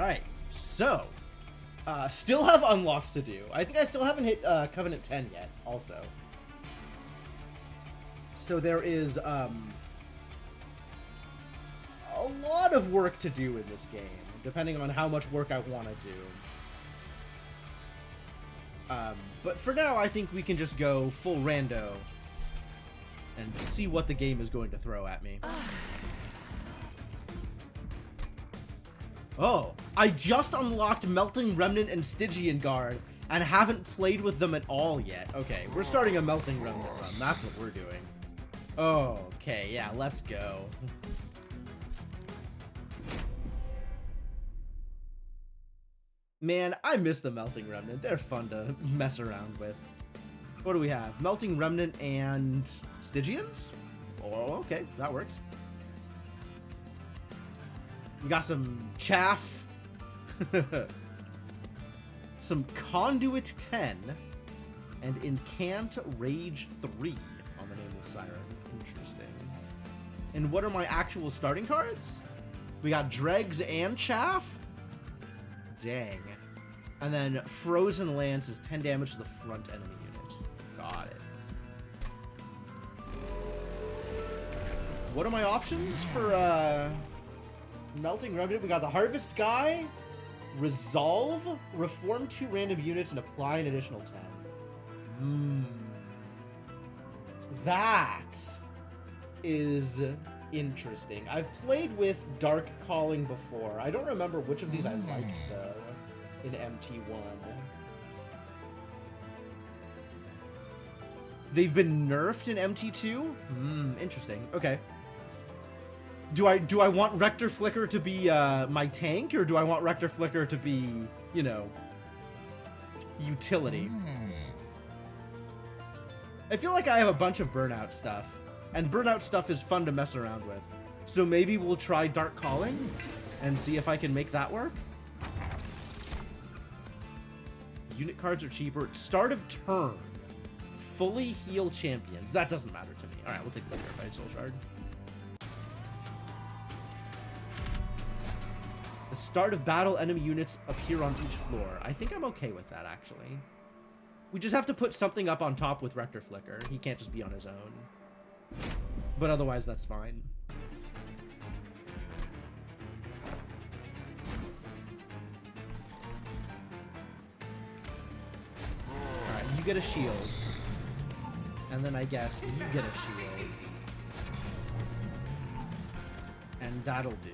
Alright, so, still have unlocks to do. I think I still haven't hit Covenant 10 yet, also. So there is, a lot of work to do in this game, depending on how much work I want to do. But for now, I think we can just go full rando and see what the game is going to throw at me. Oh, I just unlocked Melting Remnant and Stygian Guard and haven't played with them at all yet. Okay, we're starting a Melting Remnant run. That's what we're doing. Okay, yeah, let's go. Man, I miss the Melting Remnant. They're fun to mess around with. What do we have? Melting Remnant and Stygians? Oh, okay, that works. We got some Chaff. Some Conduit 10. And Incant Rage 3 on the Nameless Siren. Interesting. And what are my actual starting cards? We got Dregs and Chaff? Dang. And then Frozen Lance is 10 damage to the front enemy unit. Got it. What are my options for Melting Remnant? We got the Harvest Guy, Resolve, Reform 2 random units, and apply an additional 10. That is interesting. I've played with Dark Calling before. I don't remember which of these I liked, though, in MT1. They've been nerfed in MT2? Interesting. Okay. Do I want Rector Flicker to be my tank, or do I want Rector Flicker to be, you know, utility? I feel like I have a bunch of Burnout stuff, and Burnout stuff is fun to mess around with. So maybe we'll try Dark Calling and see if I can make that work. Unit cards are cheaper. Start of turn. Fully heal champions. That doesn't matter to me. Alright, we'll take the Purified Soul Shard. The start of battle, enemy units appear on each floor. I think I'm okay with that, actually. We just have to put something up on top with Rector Flicker. He can't just be on his own. But otherwise, that's fine. Alright, you get a shield. And then I guess you get a shield. And that'll do.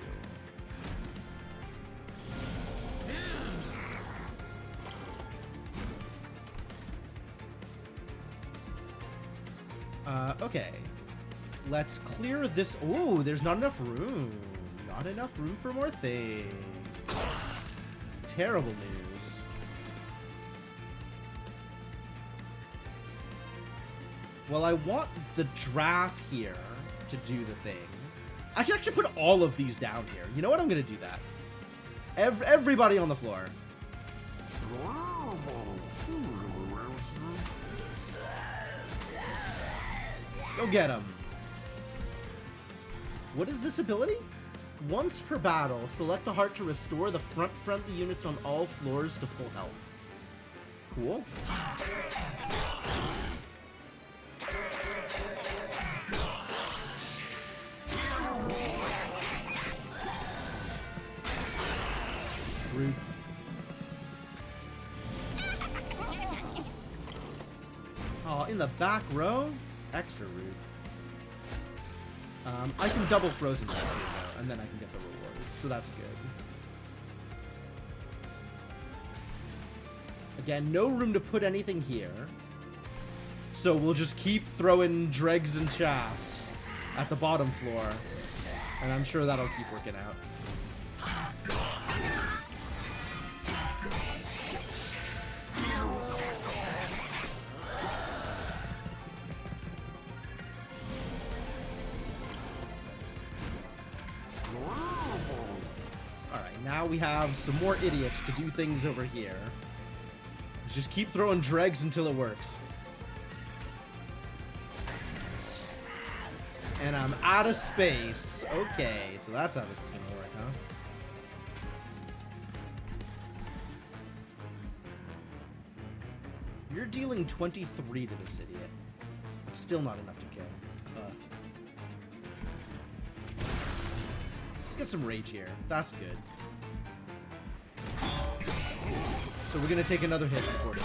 Okay. Let's clear this. Ooh, there's not enough room. Not enough room for more things. Terrible news. Well, I want the draft here to do the thing. I can actually put all of these down here. You know what? I'm going to do that. Everybody on the floor. Go get him. What is this ability? Once per battle, select the heart to restore the friendly units on all floors to full health. Cool. Rude. Oh, in the back row? Extra rude. I can double Frozen Lance here, though, and then I can get the rewards, so that's good. Again, no room to put anything here. So we'll just keep throwing Dregs and Chaff at the bottom floor, and I'm sure that'll keep working out. Now we have some more idiots to do things over here. Just keep throwing Dregs until it works. And I'm out of space. Okay, so that's how this is gonna work, huh? You're dealing 23 to this idiot. It's still not enough to kill. Let's get some rage here. That's good. So we're gonna take another hit before it.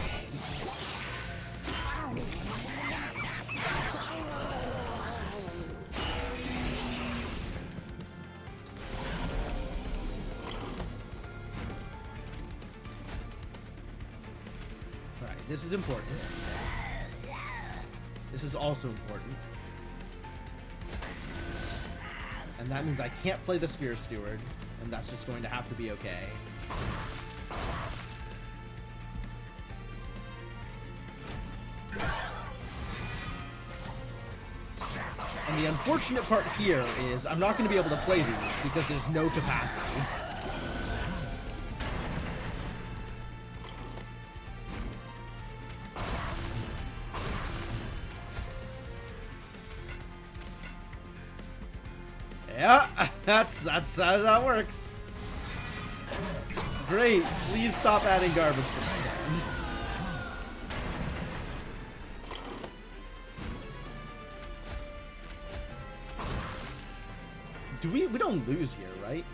Alright, this is important. This is also important. And that means I can't play the Spear Steward, and that's just going to have to be okay. And the unfortunate part here is I'm not going to be able to play these because there's no capacity. Yeah, that's how that works. Great. Please stop adding garbage to my hand. We don't lose here, right?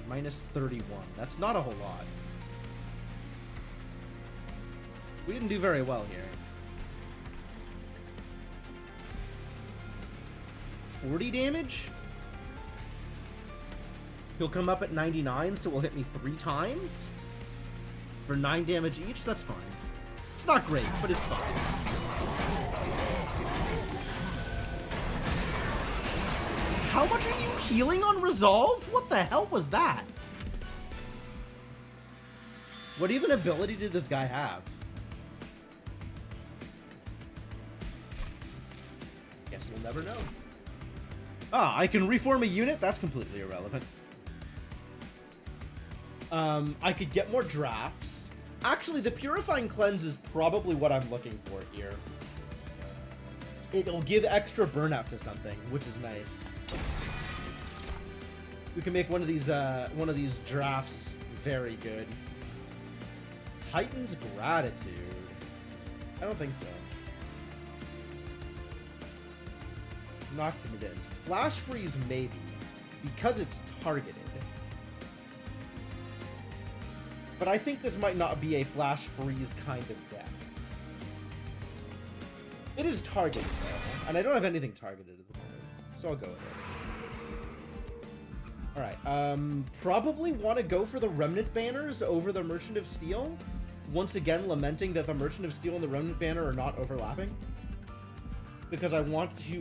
Minus 31. That's not a whole lot. We didn't do very well here. 40 damage? He'll come up at 99, so will hit me 3 times? For 9 damage each? That's fine. It's not great, but it's fine. How much are you healing on Resolve? What the hell was that? What even ability did this guy have? Guess we'll never know. Ah, I can reform a unit? That's completely irrelevant. I could get more drafts. Actually, the Purifying Cleanse is probably what I'm looking for here. It'll give extra burnout to something, which is nice. We can make one of these drafts very good. Titan's Gratitude. I don't think so. Not convinced. Flash Freeze maybe, because it's targeted. But I think this might not be a Flash Freeze kind of deck. It is targeted though, and I don't have anything targeted at the moment, so I'll go with it. Alright, probably want to go for the Remnant Banners over the Merchant of Steel. Once again, lamenting that the Merchant of Steel and the Remnant Banner are not overlapping. Because I want to,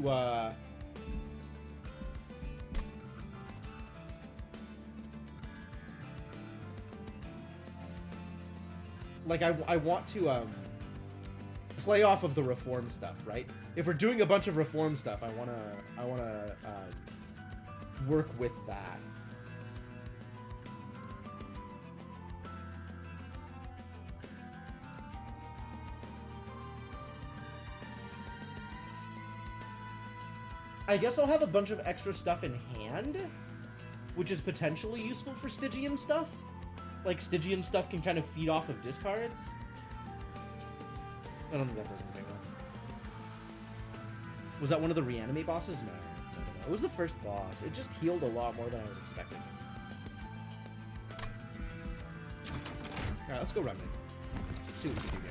like, I want to, play off of the Reform stuff, right? If we're doing a bunch of Reform stuff, I wanna, work with that. I guess I'll have a bunch of extra stuff in hand, which is potentially useful for Stygian stuff. Like, Stygian stuff can kind of feed off of discards. I don't think that does anything well. Was that one of the reanimate bosses? No. It was the first boss. It just healed a lot more than I was expecting. Alright, let's go Remnant. See what we can do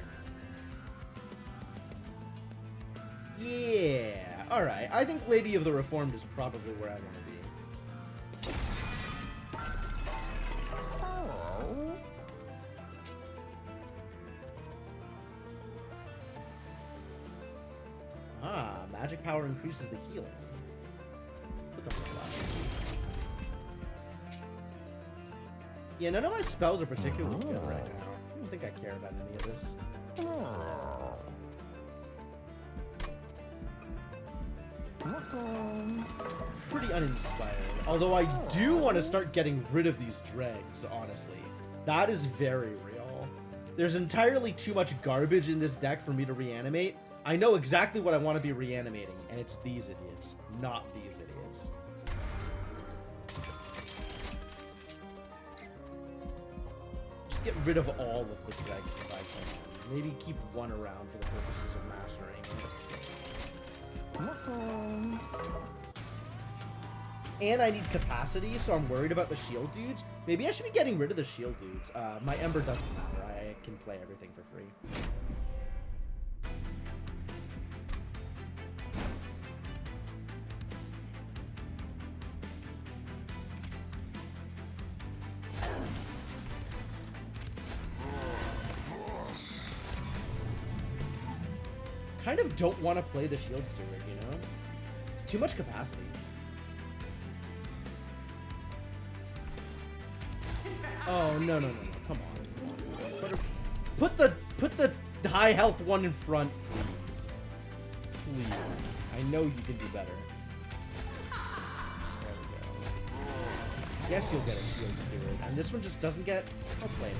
here. Yeah. Alright, I think Lady of the Reformed is probably where I want to be. Oh. Ah, magic power increases the healing. Put them on that. Yeah, none of my spells are particularly good right now. I don't think I care about any of this. Pretty uninspired. Although I do want to start getting rid of these dregs, honestly. That is very real. There's entirely too much garbage in this deck for me to reanimate. I know exactly what I want to be reanimating, and it's these idiots, not these idiots. Just get rid of all of the dragons if I can. Maybe keep one around for the purposes of mastering. And I need capacity, so I'm worried about the shield dudes. Maybe I should be getting rid of the shield dudes. My Ember doesn't matter. I can play everything for free. Kind of don't want to play the shield steward, you know? It's too much capacity. Oh, no. Come on. Put the high health one in front, please. Please. I know you can do better. There we go. Guess you'll get a shield steward. And this one just doesn't get... I'll play it.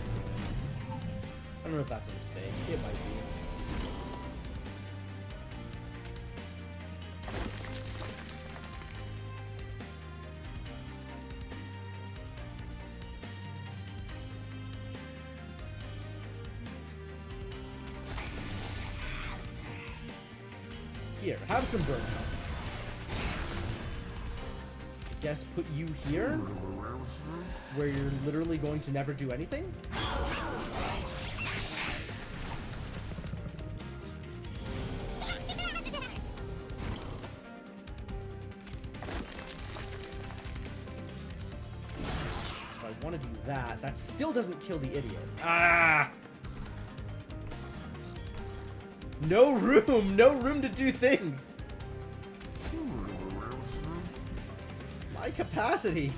I don't know if that's a mistake. It might be. Here, have some burn. I guess put you here, where you're literally going to never do anything? So I want to do that. That still doesn't kill the idiot. Ah! No room to do things. My capacity.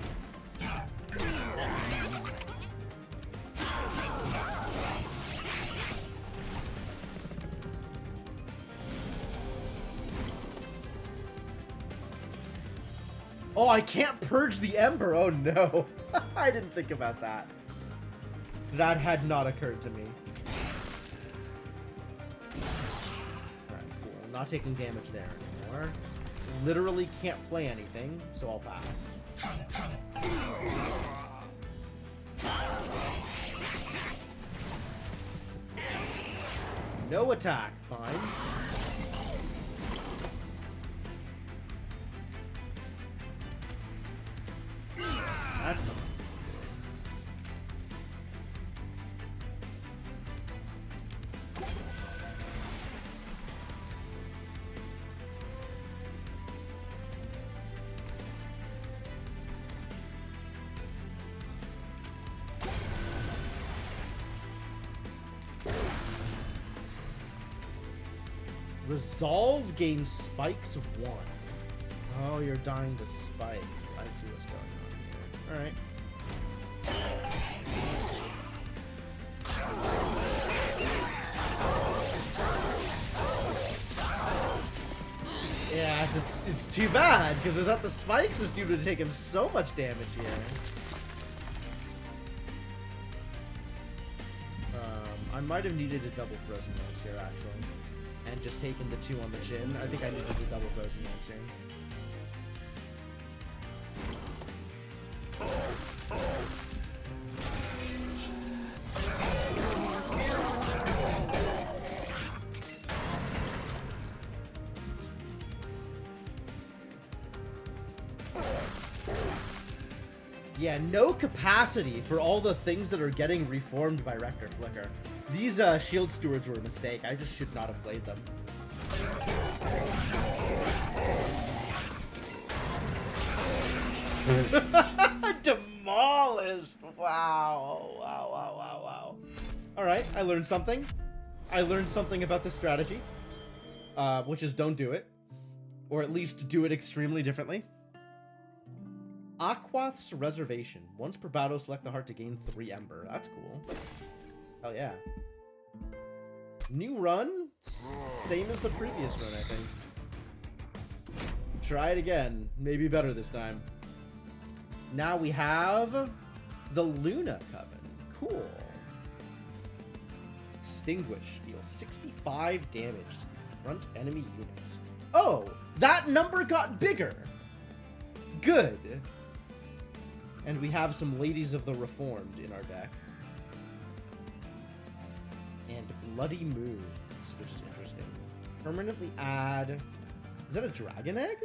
Oh, I can't purge the Ember. Oh no. I didn't think about that. That had not occurred to me. Not taking damage there anymore. Literally can't play anything, so I'll pass. No attack, fine. That's something. Resolve gains spikes 1. Oh, you're dying to spikes. I see what's going on here. Alright. Yeah, it's too bad, because without the spikes, this dude would have taken so much damage here. I might have needed a double Frozen Lance here, actually. And just taken the 2 on the chin. I think I needed a double Frozen Lance here. Yeah, no capacity for all the things that are getting reformed by Rector Flicker. These shield stewards were a mistake. I just should not have played them. Demolished! Wow. Alright, I learned something. I learned something about this strategy. Which is don't do it. Or at least do it extremely differently. Aquath's Reservation. Once per battle, select the heart to gain 3 Ember. That's cool. Hell yeah. New run? Same as the previous run, I think. Try it again. Maybe better this time. Now we have the Luna Coven. Cool. Extinguish. Deals 65 damage to the front enemy units. Oh! That number got bigger! Good. And we have some Ladies of the Reformed in our deck. and Bloody Moons, which is interesting. Permanently add... Is that a dragon egg?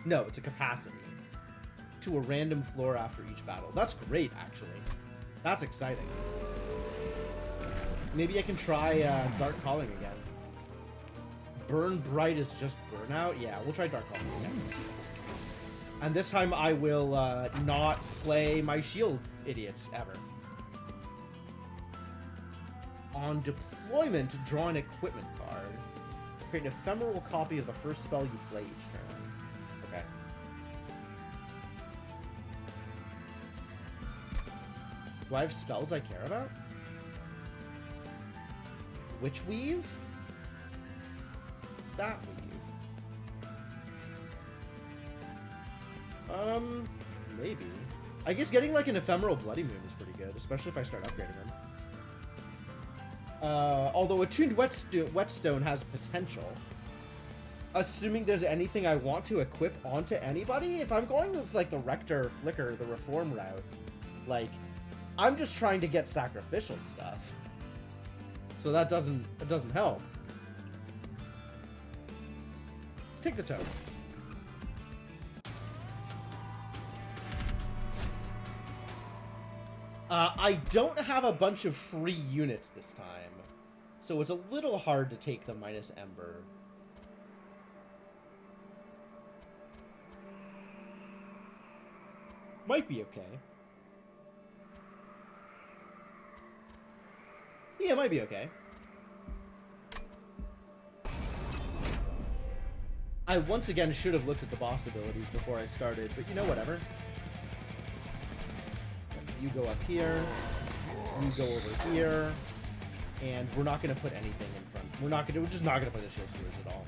No, it's a capacity. To a random floor after each battle. That's great, actually. That's exciting. Maybe I can try Dark Calling again. Burn Bright is just Burnout? Yeah, we'll try Dark Calling again. And this time I will not play my shield idiots ever. On deployment, draw an equipment card. Create an ephemeral copy of the first spell you play each turn. Okay. Do I have spells I care about? Witch Weave? That Weave. Maybe. I guess getting like an ephemeral Bloody Moon is pretty good, especially if I start upgrading them. Although Attuned Whetstone has potential. Assuming there's anything I want to equip onto anybody, if I'm going with like the Rector, Flicker, the Reform route, like, I'm just trying to get sacrificial stuff. So that doesn't help. Let's take the toad. I don't have a bunch of free units this time, so it's a little hard to take the minus Ember. Might be okay. Yeah, it might be okay. I once again should have looked at the boss abilities before I started, but you know, whatever. You go up here, you go over here, and we're not going to put anything in front. We're just not going to put the Shield Stewards at all.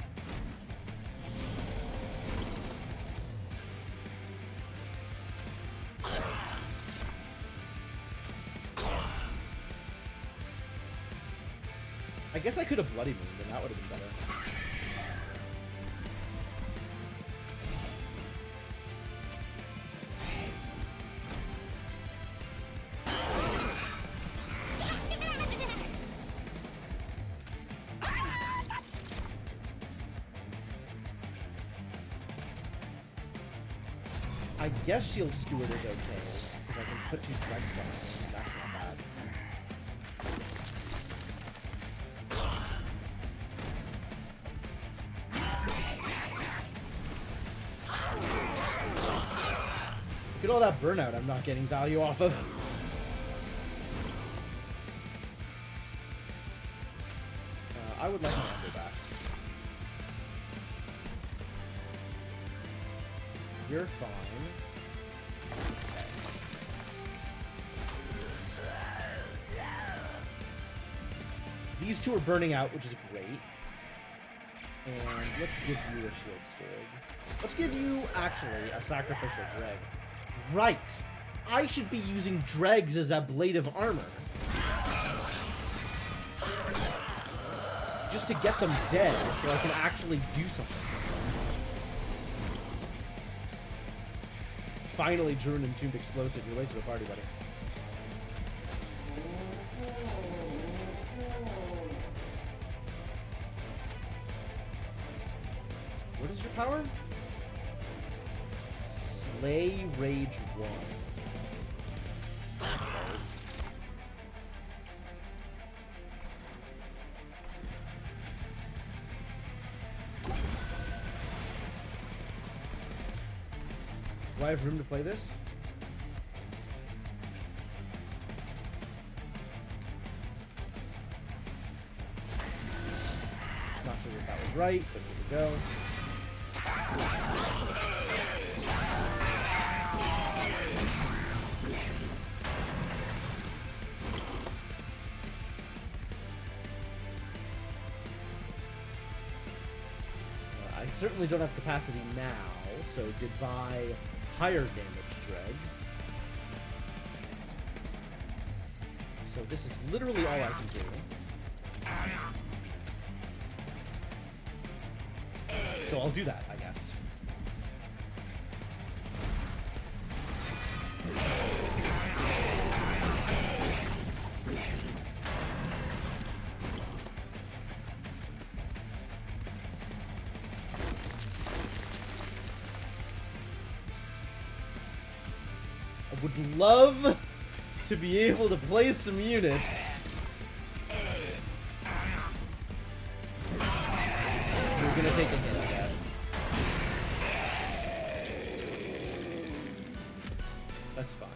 I guess I could have Bloody Mooned, and that would have been better. I guess Shield Steward is okay, because I can put 2 strikes on it, and that's not bad. Look at all that burnout I'm not getting value off of. I would like my Ember back. You're fine. Okay. These two are burning out, which is great. And let's give you a Shield Steward. Let's give you, actually, a Sacrificial Dreg. Right! I should be using Dregs as a blade of armor. Just to get them dead, so I can actually do something. Finally drew an Entombed Explosive. You're late to the party, buddy. What is your power? Slay Rage 1. I suppose. Do I have room to play this? Not sure if that was right, but here we go. I certainly don't have capacity now, so goodbye higher damage dregs. So this is literally all I can do. So I'll do that, I guess. I would love to be able to play some units. We're gonna take a hit, I guess. That's fine.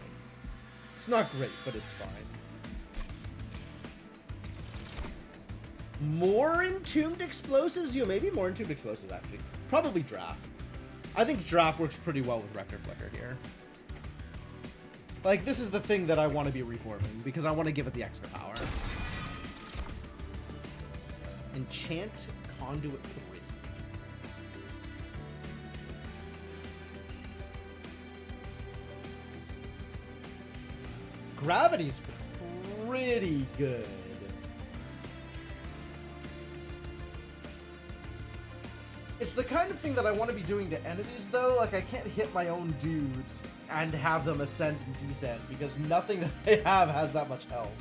It's not great, but it's fine. More Entombed Explosives? Maybe more Entombed Explosives, actually. Probably Draft. I think Draft works pretty well with Rector Flicker here. Like, this is the thing that I want to be reforming, because I want to give it the extra power. Enchant Conduit 3. Gravity's pretty good. It's the kind of thing that I want to be doing to enemies, though. Like, I can't hit my own dudes and have them ascend and descend, because nothing that I have has that much health.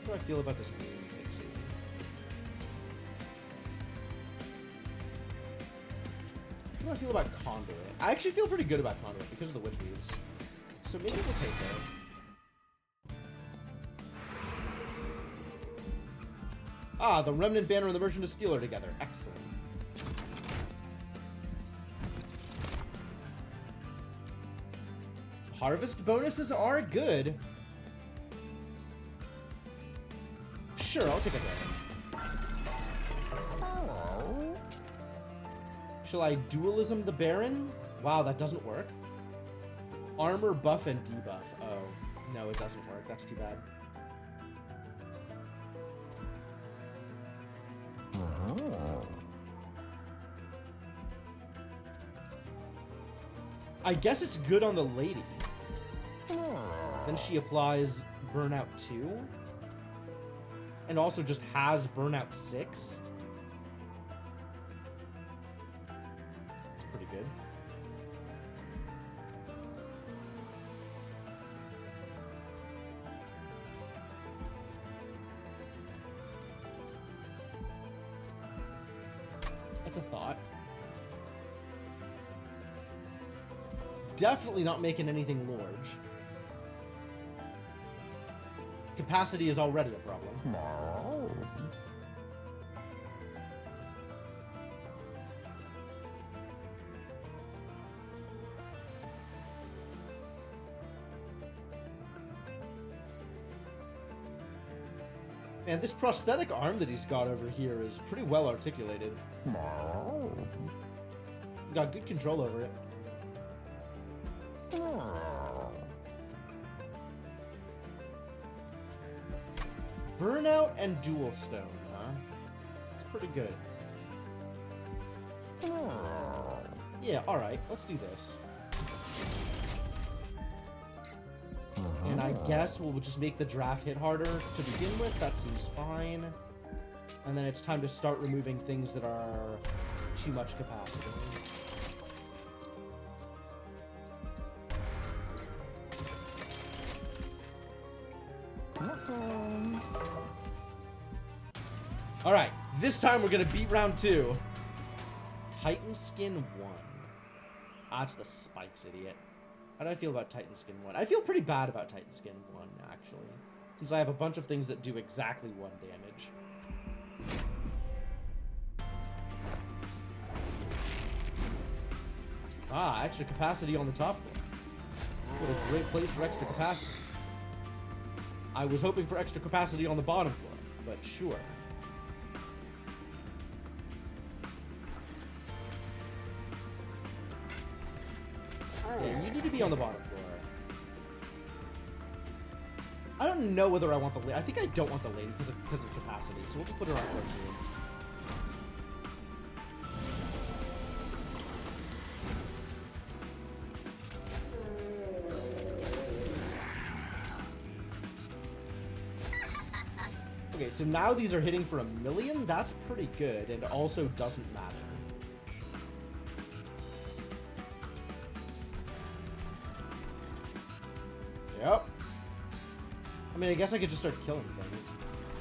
How do I feel about this Moon Pixie? How do I feel about Conduit? I actually feel pretty good about Conduit because of the Witch Weaves. So maybe we'll take her. Ah, the Remnant Banner and the Merchant of Steel are together. Excellent. Harvest bonuses are good. Sure, I'll take a Baron. Shall I Dualism the Baron? Wow, that doesn't work. Armor buff and debuff. Oh, no, it doesn't work. That's too bad. I guess it's good on the lady. Then she applies Burnout 2. And also just has Burnout 6. It's pretty good. That's a thought. Definitely not making anything large. Capacity is already a problem. Man, this prosthetic arm that he's got over here is pretty well articulated. Got good control over it. Burnout and Dual Stone, huh? That's pretty good. Yeah, alright, let's do this. And I guess we'll just make the draft hit harder to begin with. That seems fine. And then it's time to start removing things that are too much capacity. Alright, this time we're gonna beat round 2. Titan Skin 1. Ah, it's the spikes, idiot. How do I feel about Titan Skin 1? I feel pretty bad about Titan Skin 1, actually. Since I have a bunch of things that do exactly 1 damage. Ah, extra capacity on the top floor. What a great place for extra capacity. I was hoping for extra capacity on the bottom floor, but sure. Yeah, you need to be on the bottom floor. I don't know whether I want the lady. I think I don't want the lady because of capacity, so we'll just put her on first room. Okay, so now these are hitting for 1,000,000. That's pretty good, and also doesn't matter. Yep. I mean, I guess I could just start killing things.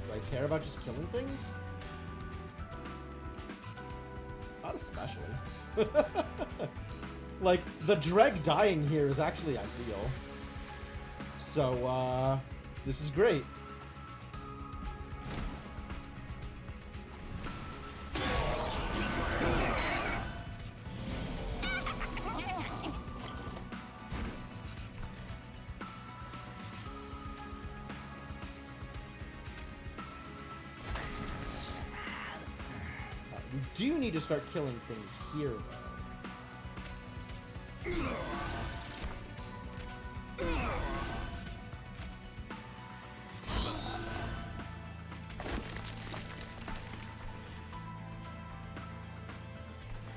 Do I care about just killing things? Not especially. Like, the Dreg dying here is actually ideal. So, this is great. We do need to start killing things here, though.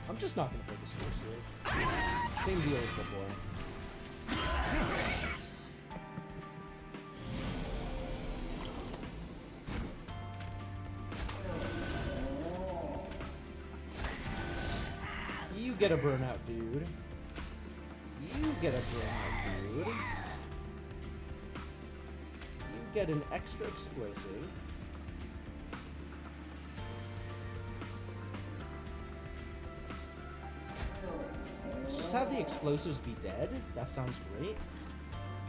I'm just not gonna play this forcefully. Same deal as before. You get a burnout, dude. You get a burnout, dude. You get an extra explosive. Let's just have the explosives be dead. That sounds great.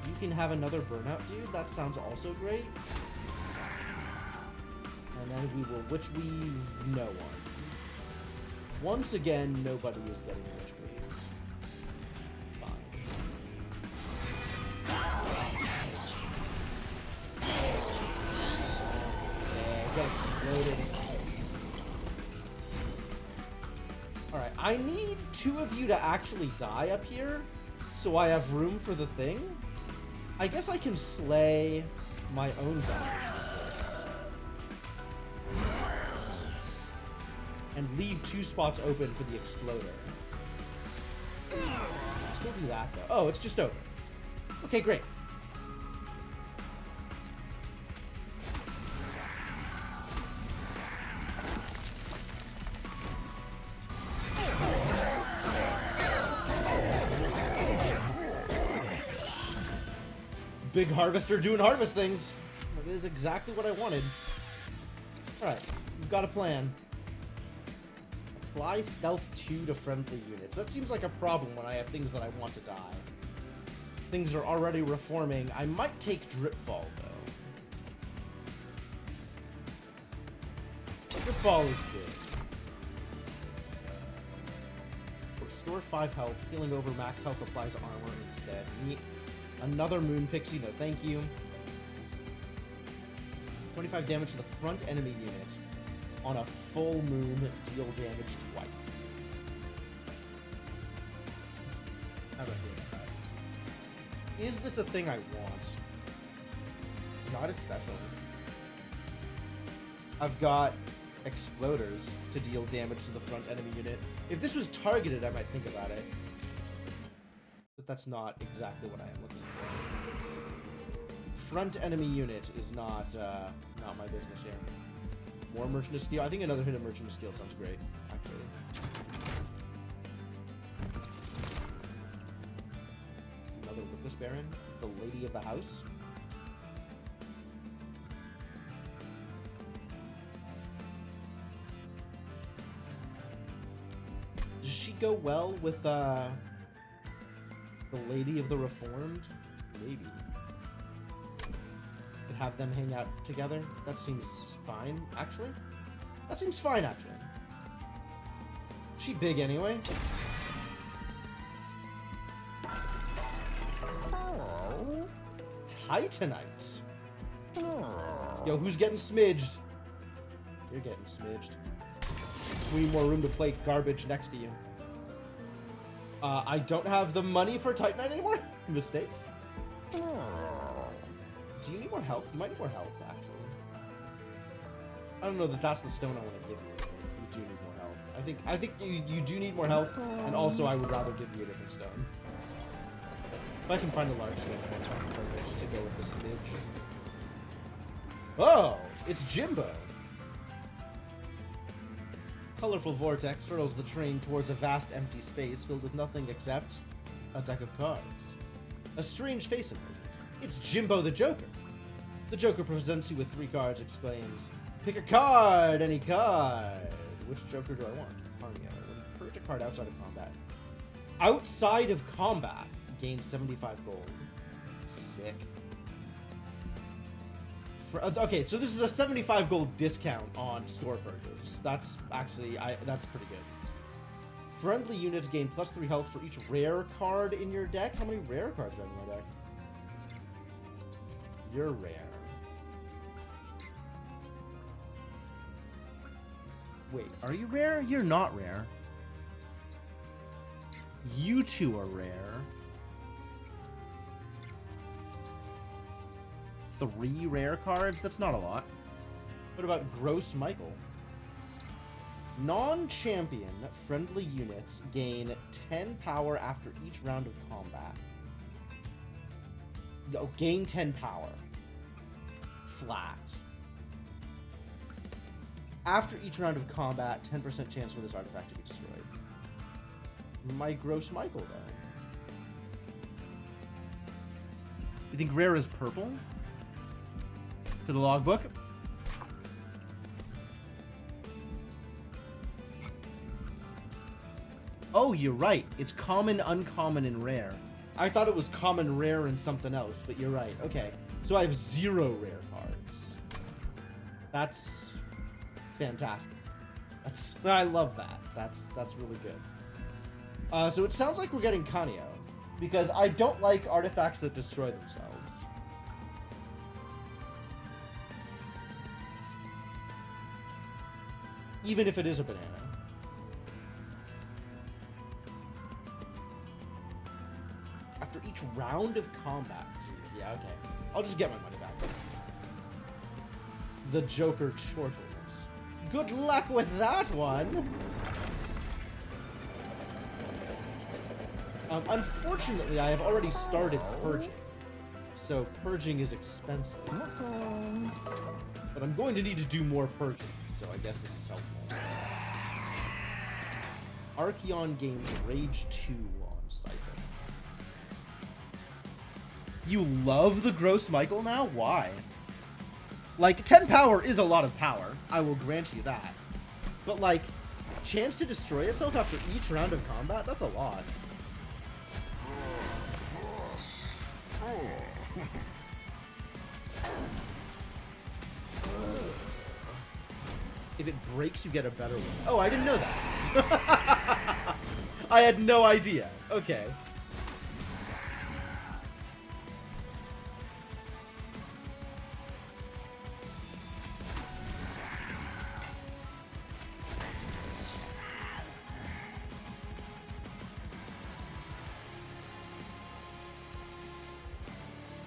You can have another burnout, dude. That sounds also great. And then we will witch weave no one. Once again, nobody is getting witch weaved. Fine. Yeah, get exploded. Alright, I need two of you to actually die up here, so I have room for the thing. I guess I can slay my own guys with this. And leave two spots open for the exploder. Let's go do that, though. Oh, it's just open. Okay, great. Big harvester doing harvest things. That is exactly what I wanted. Alright, we've got a plan. Apply stealth 2 to friendly units. That seems like a problem when I have things that I want to die. Things are already reforming. I might take Dripfall, though. Dripfall is good. Restore 5 health. Healing over max health applies armor instead. Neat. Another Moon Pixie, no thank you. 25 damage to the front enemy unit. On a full moon, deal damage twice. How do I feel about that? Is this a thing I want? Not especially. I've got exploders to deal damage to the front enemy unit. If this was targeted, I might think about it. But that's not exactly what I am looking for. Front enemy unit is not my business here. More Merchant of Steel. I think another hit of Merchant of Steel sounds great, actually. Another Witness Baron, the Lady of the House. Does she go well with the Lady of the Reformed? Maybe. Could have them hang out together. That seems fine, actually. That seems fine, actually. Is she big anyway? Oh. Titanites. Oh. Yo, who's getting smidged? You're getting smidged. We need more room to play garbage next to you. I don't have the money for Titanite anymore? Mistakes? Do you need more health? You might need more health, actually. I don't know that that's the stone I want to give you. You do need more health. I think you do need more health, and also I would rather give you a different stone. If I can find a large stone, perfect, just to go with the smidge. Oh, it's Jimbo. Colorful vortex hurls the train towards a vast empty space filled with nothing except a deck of cards. A strange face emerges. It's Jimbo the Joker. The Joker presents you with 3 cards, exclaims, "Pick a card, any card." Which Joker do I want? Carmio. Purge a card outside of combat. Outside of combat, gain 75 gold. Sick. Okay, so this is a 75 gold discount on store purchase. That's actually, that's pretty good. Friendly units gain +3 health for each rare card in your deck. How many rare cards do I have in my deck? You're rare. Wait, are you rare? You're not rare. You two are rare. 3 rare cards? That's not a lot. What about Gross Michael? Non-champion friendly units gain 10 power after each round of combat. Oh, gain 10 power. Flat. After each round of combat, 10% chance for this artifact to be destroyed. My Gross Michael, then. You think rare is purple? To the logbook. Oh, you're right. It's common, uncommon, and rare. I thought it was common, rare, and something else, but you're right. Okay. So I have 0 rare cards. That's fantastic. I love that. That's really good. So it sounds like we're getting Kaneo, because I don't like artifacts that destroy themselves. Even if it is a banana. After each round of combat. Jeez, yeah, okay. I'll just get my money back. The Joker Chortles. Good luck with that one! Unfortunately, I have already started purging. So purging is expensive. But I'm going to need to do more purging, so I guess this is helpful. Archeon gains Rage 2 on Cypher. You love the Gross Michael now? Why? Like, 10 power is a lot of power. I will grant you that. But, like, chance to destroy itself after each round of combat? That's a lot. If it breaks, you get a better one. Oh, I didn't know that. I had no idea. Okay.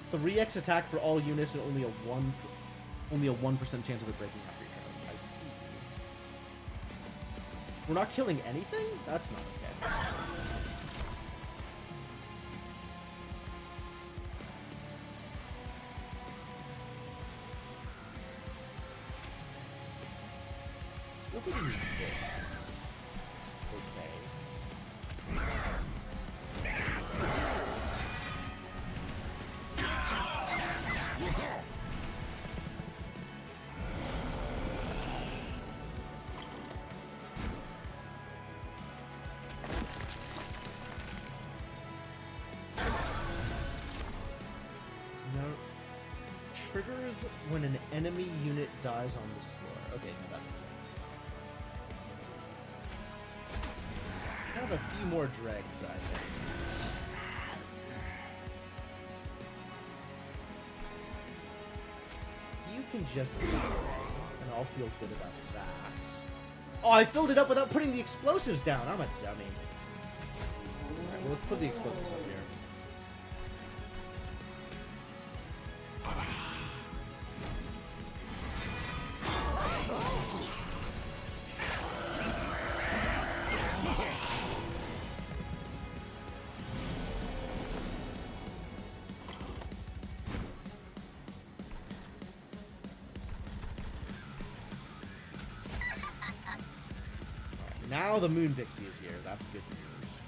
The 3x attack for all units and only a 1% chance of it breaking after each round. I see. We're not killing anything? That's not okay. What if we do this? It's okay. Triggers when an enemy unit dies on this floor. Okay, no, that makes sense. I have a few more dregs, I guess. You can just die, and I'll feel good about that. Oh, I filled it up without putting the explosives down. I'm a dummy. Alright, well, let's put the explosives up here. Now the Moon Vixie is here. That's good news.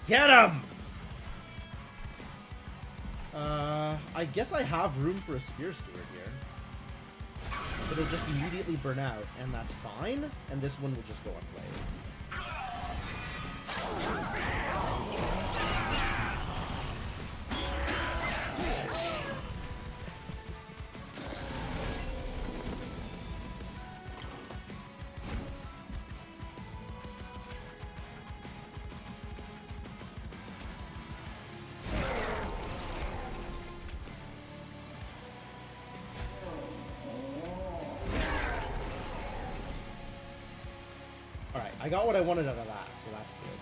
Get him! I guess I have room for a Spear Steward here. It'll just immediately burn out, and that's fine. And this one will just go unplayed. I got what I wanted out of that, so that's good.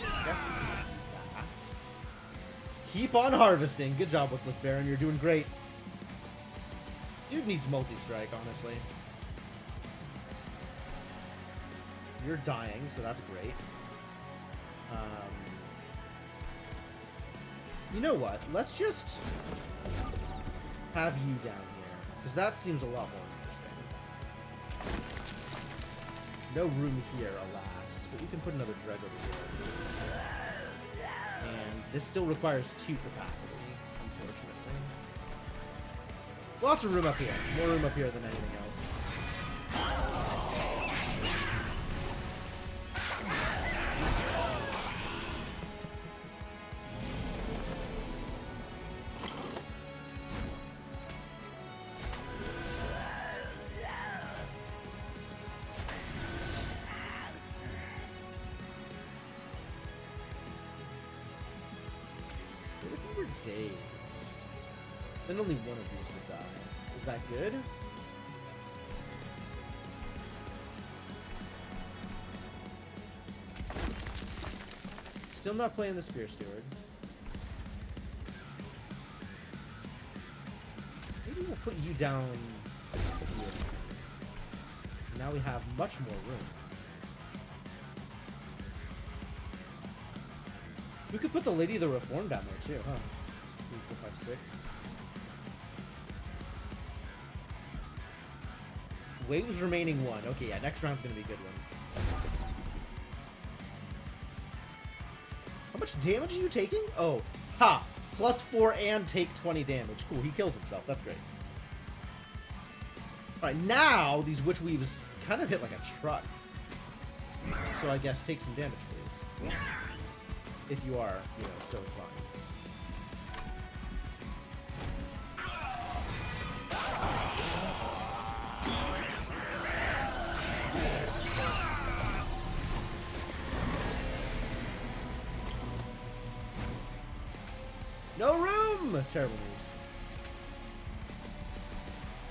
I guess we can just do that. Keep on harvesting. Good job, Wickless Baron. You're doing great. Dude needs multi-strike, honestly. You're dying, so that's great. You know what? Let's just have you down here, because that seems a lot more interesting. No room here, alas, but we can put another Dreg over here. And this still requires 2 capacity, unfortunately. Lots of room up here. More room up here than anything else. Then only one of these would die. Is that good? Still not playing the Spear Steward. Maybe we'll put you down here. Now we have much more room. We could put the Lady of the Reform down there too, huh? 2, 4, 5, 6. Waves remaining 1. Okay, yeah, next round's gonna be a good one. How much damage are you taking? Oh, ha! +4 and take 20 damage. Cool, he kills himself. That's great. Alright, now these Witch Weaves kind of hit like a truck. So I guess take some damage, please. If you are, you know, so inclined. No room! Terrible news.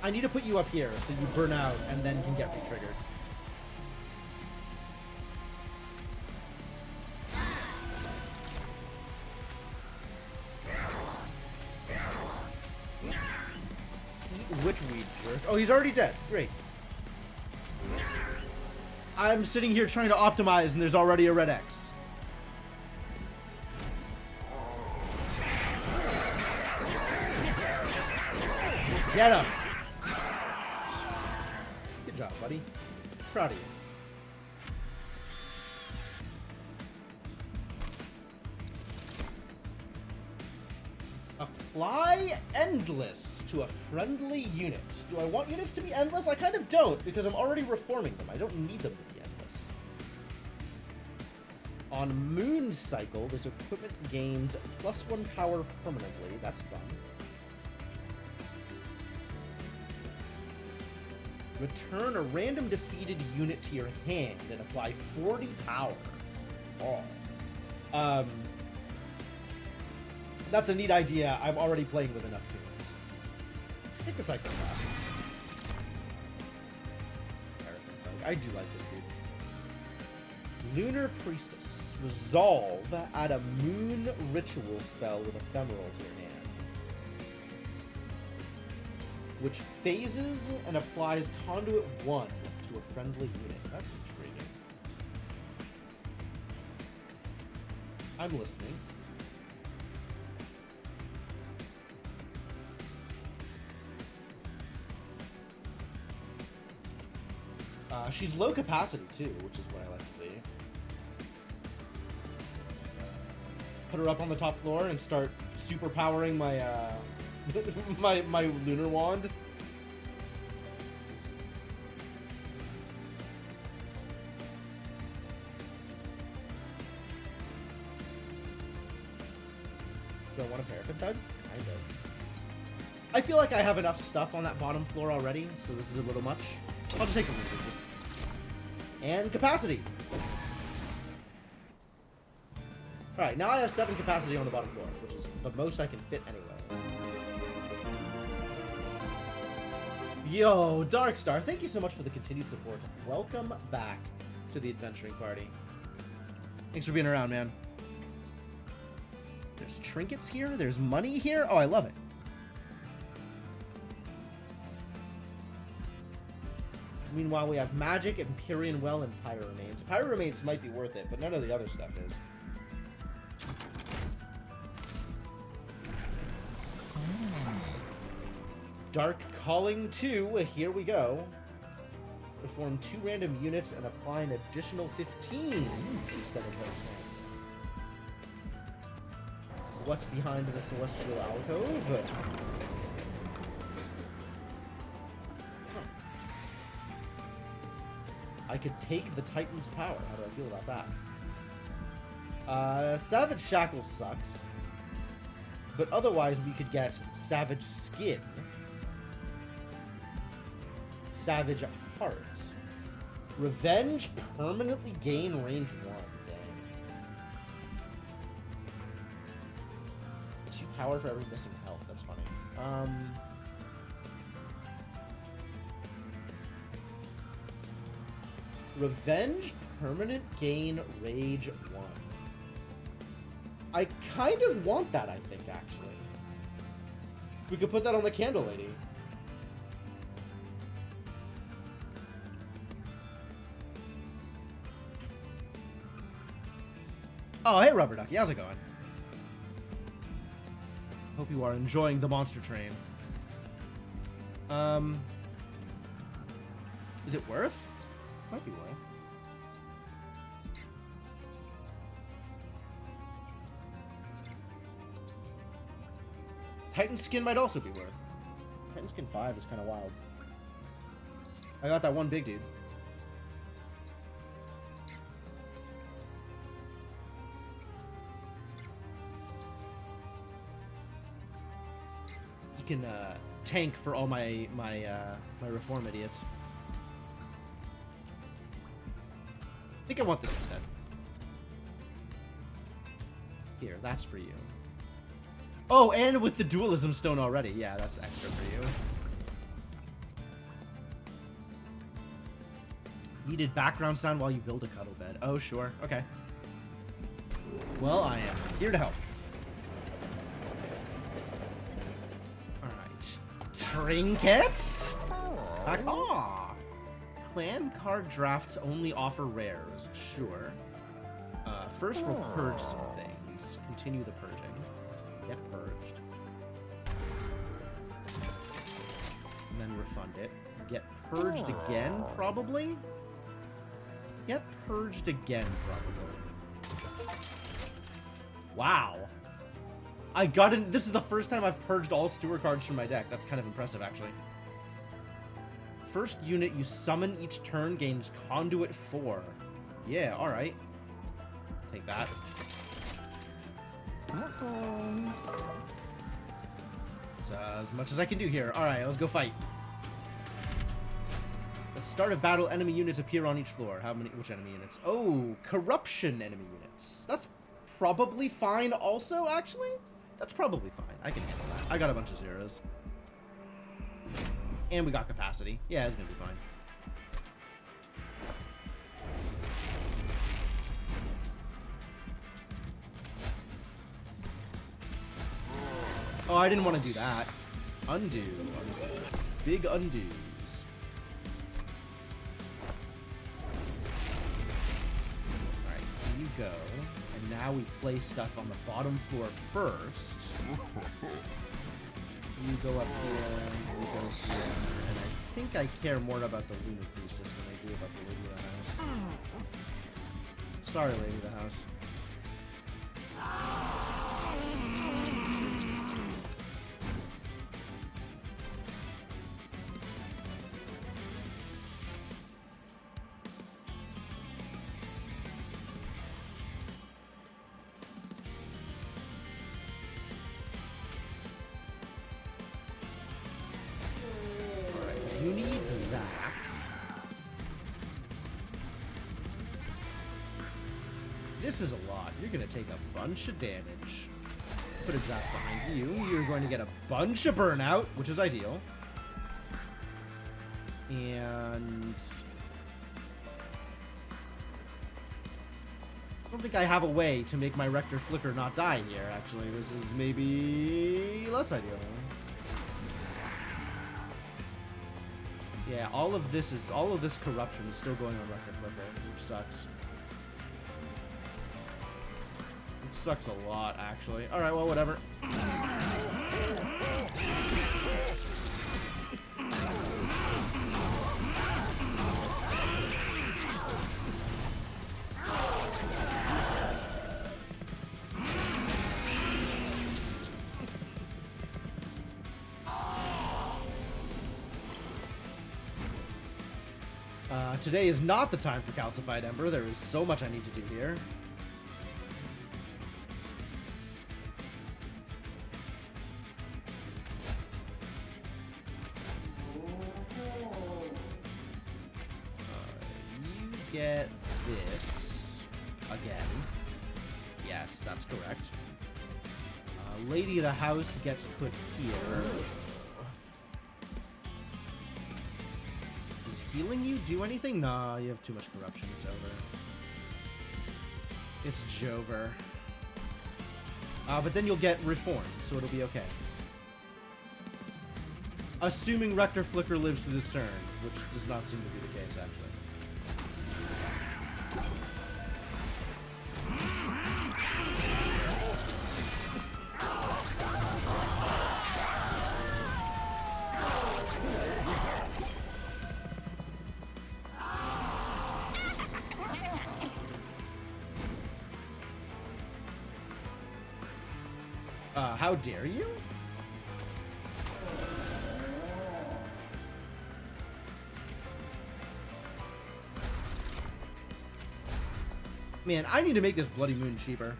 I need to put you up here so you burn out and then can get re-triggered. Witch Weed jerk. Oh, he's already dead. Great. I'm sitting here trying to optimize and there's already a red X. Get him! Good job, buddy. Proud of you. Apply Endless to a friendly unit. Do I want units to be endless? I kind of don't, because I'm already reforming them. I don't need them to be endless. On Moon Cycle, this equipment gains +1 power permanently. That's fun. Return a random defeated unit to your hand and apply 40 power. Oh. That's a neat idea. I'm already playing with enough tunes. Take the Psychopath. I do like this dude. Lunar Priestess. Resolve. Add a Moon Ritual spell with Ephemeral to your hand, which phases and applies Conduit 1 to a friendly unit. That's intriguing. I'm listening. She's low capacity too, which is what I like to see. Put her up on the top floor and start super powering my my lunar wand. Do I want a Paraffin Thud? Kind of. I feel like I have enough stuff on that bottom floor already, so this is a little much. I'll just take a resistance. And capacity! Alright, now I have 7 capacity on the bottom floor, which is the most I can fit anyway. Yo, Darkstar, thank you so much for the continued support. Welcome back to the adventuring party. Thanks for being around, man. There's trinkets here, there's money here. Oh, I love it. Meanwhile, we have Magic, Empyrean Well, and Pyro Remains. Pyro Remains might be worth it, but none of the other stuff is. Dark Calling 2, here we go. Perform 2 random units and apply an additional 15 instead of 10. What's behind the Celestial Alcove? I could take the Titan's power. How do I feel about that? Savage Shackle sucks. But otherwise, we could get Savage Skin. Savage Heart. Revenge permanently gain range 1. Dang. 2 power for every missing health. That's funny. Revenge permanent gain rage 1. I kind of want that, I think, actually. We could put that on the Candle Lady. Oh, hey, Rubber Ducky. How's it going? Hope you are enjoying the monster train. Is it worth? Might be worth. Titan Skin might also be worth. Titan Skin 5 is kind of wild. I got that one big dude. You can tank for all my reform idiots. I think I want this instead. Here, that's for you. Oh, and with the Dualism Stone already. Yeah, that's extra for you. Needed background sound while you build a cuddle bed. Oh, sure. Okay. Well, I am here to help. Alright. Trinkets? Aha! Clan card drafts only offer rares. Sure. First we'll purge some things. Continue the purging. Get purged. And then refund it. Get purged again, probably? Get purged again, probably. Wow. I got in. This is the first time I've purged all Steward cards from my deck. That's kind of impressive, actually. First unit you summon each turn gains Conduit 4. Yeah, alright. Take that. It's as much as I can do here. Alright, let's go fight. At the start of battle, enemy units appear on each floor. How many? Which enemy units? Oh, corruption enemy units. That's probably fine also, actually. That's probably fine. I can handle that. I got a bunch of zeros. And we got capacity. Yeah, it's gonna be fine. Oh, I didn't want to do that. Undo. Big undos. Alright, here you go. And now we play stuff on the bottom floor first. You go up here, you go here, and I think I care more about the Lunar Priestess than I do about Sorry, Lady of the House. You need Zax. This is a lot. You're going to take a bunch of damage. Put a Zax behind you. You're going to get a bunch of burnout, which is ideal. And I don't think I have a way to make my Rector Flicker not die here, actually. This is maybe less ideal. Yeah, all of this corruption is still going on Rector Flicker, which sucks. It sucks a lot, actually. Alright, well, whatever. Today is not the time for Calcified Ember. There is so much I need to do here. You get this again. Yes, that's correct. Lady of the House gets put here. Healing you do anything? Nah, you have too much corruption. It's over. It's Jover. But then you'll get reformed, so it'll be okay. Assuming Rector Flicker lives through this turn, which does not seem to be the case, actually. How dare you? Man, I need to make this Bloody Moon cheaper.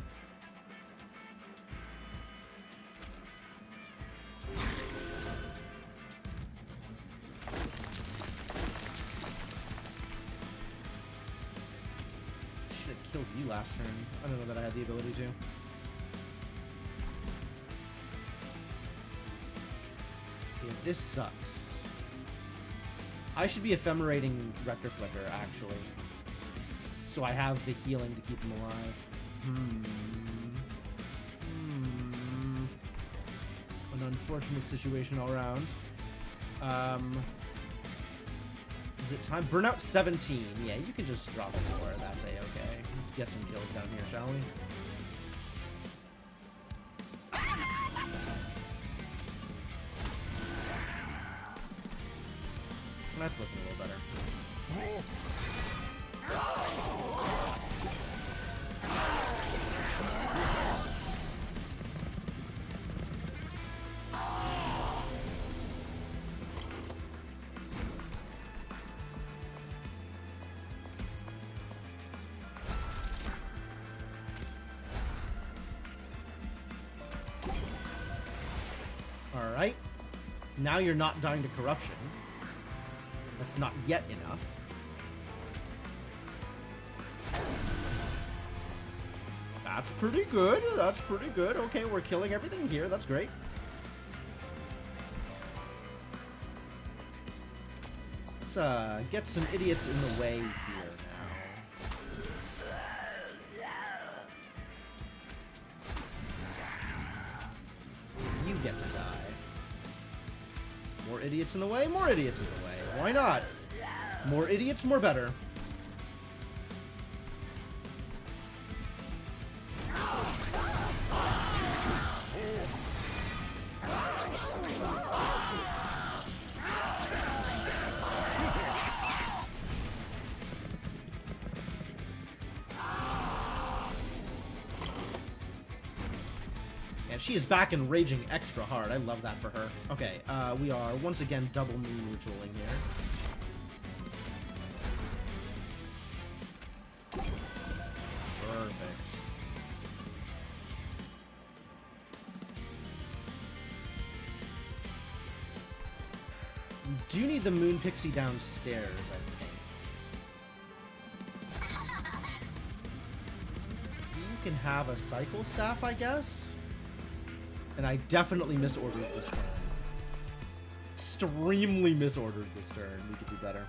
Should have killed you last turn. I don't know that I had the ability to. This sucks. I should be ephemerating Rector Flicker, actually. So I have the healing to keep him alive. An unfortunate situation all around. Is it time? Burnout 17. Yeah, you can just drop it more. That's a-okay. Let's get some kills down here, shall we? That's looking a little better. All right. Now you're not dying to corruption. That's not yet enough. That's pretty good. That's pretty good. Okay, we're killing everything here. That's great. Let's get some idiots in the way here now. You get to die. More idiots in the way, more idiots in the way. Why not? More idiots, more better. And she is back and raging extra hard. I love that for her. Okay, we are once again double moon ritualing here. Perfect. You do need the moon pixie downstairs, I think. You can have a cycle staff, I guess? And I definitely misordered this turn. Extremely misordered this turn. We could do better.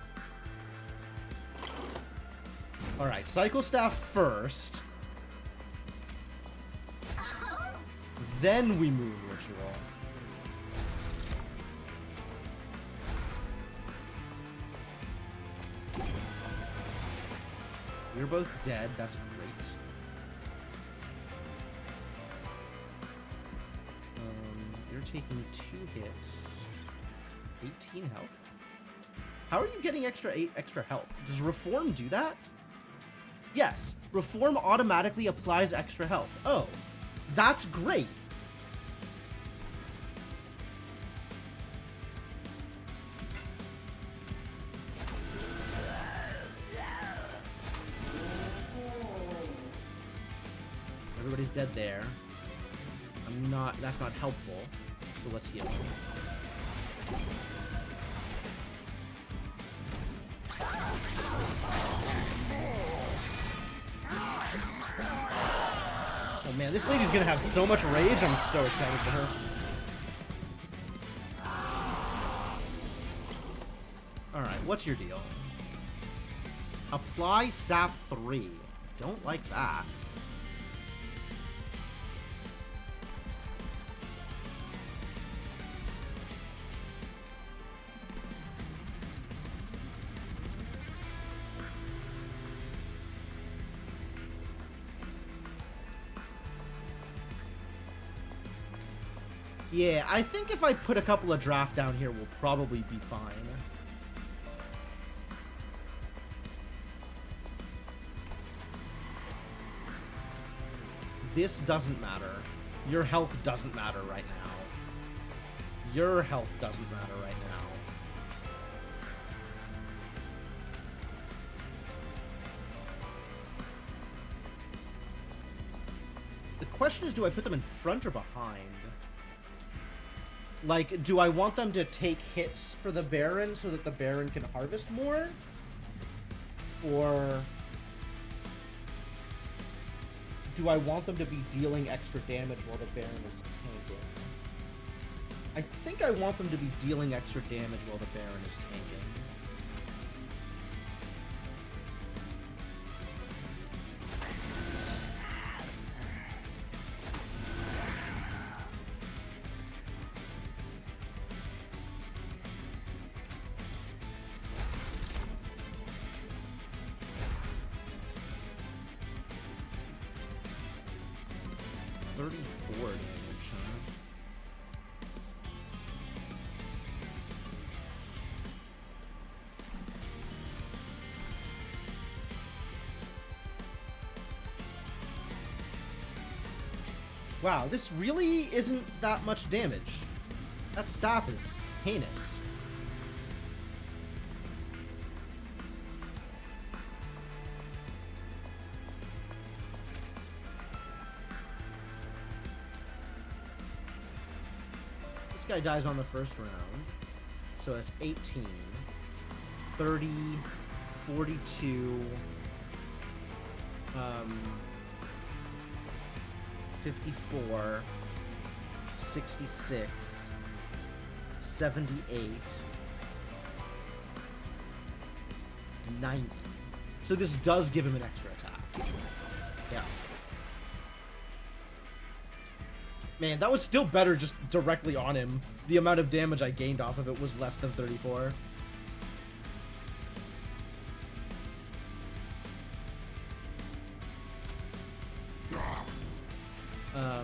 Alright, cycle staff first. Then we moon ritual. We're both dead. That's great. You're taking 2 hits. 18 health. How are you getting extra health? Does Reform do that? Yes, Reform automatically applies extra health. Oh, that's great. Everybody's dead there. That's not helpful. So let's heal. Oh man, this lady's gonna have so much rage. I'm so excited for her. Alright, what's your deal? Apply Sap 3. Don't like that. Yeah, I think if I put a couple of draft down here, we'll probably be fine. This doesn't matter. Your health doesn't matter right now. Your health doesn't matter right now. The question is, do I put them in front or behind? Like, do I want them to take hits for the Baron so that the Baron can harvest more? Or do I want them to be dealing extra damage while the Baron is tanking? I think I want them to be dealing extra damage while the Baron is tanking. Wow, this really isn't that much damage. That sap is heinous. This guy dies on the first round. So that's 18, 30, 42, 54, 66, 78, 90. So this does give him an extra attack. Yeah. Man, that was still better just directly on him. The amount of damage I gained off of it was less than 34. I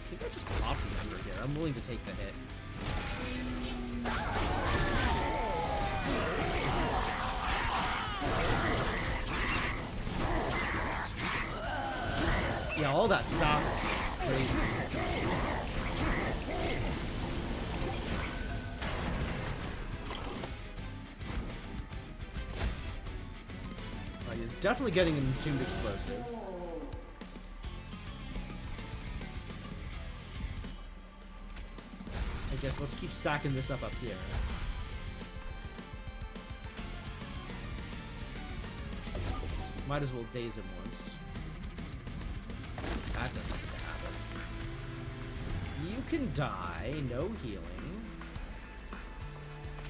think I just popped him under here. I'm willing to take the hit. Yeah, all that sap crazy. You're definitely getting an Entombed Explosive. I guess let's keep stacking this up here. Might as well daze him once. That doesn't need to happen. You can die, no healing.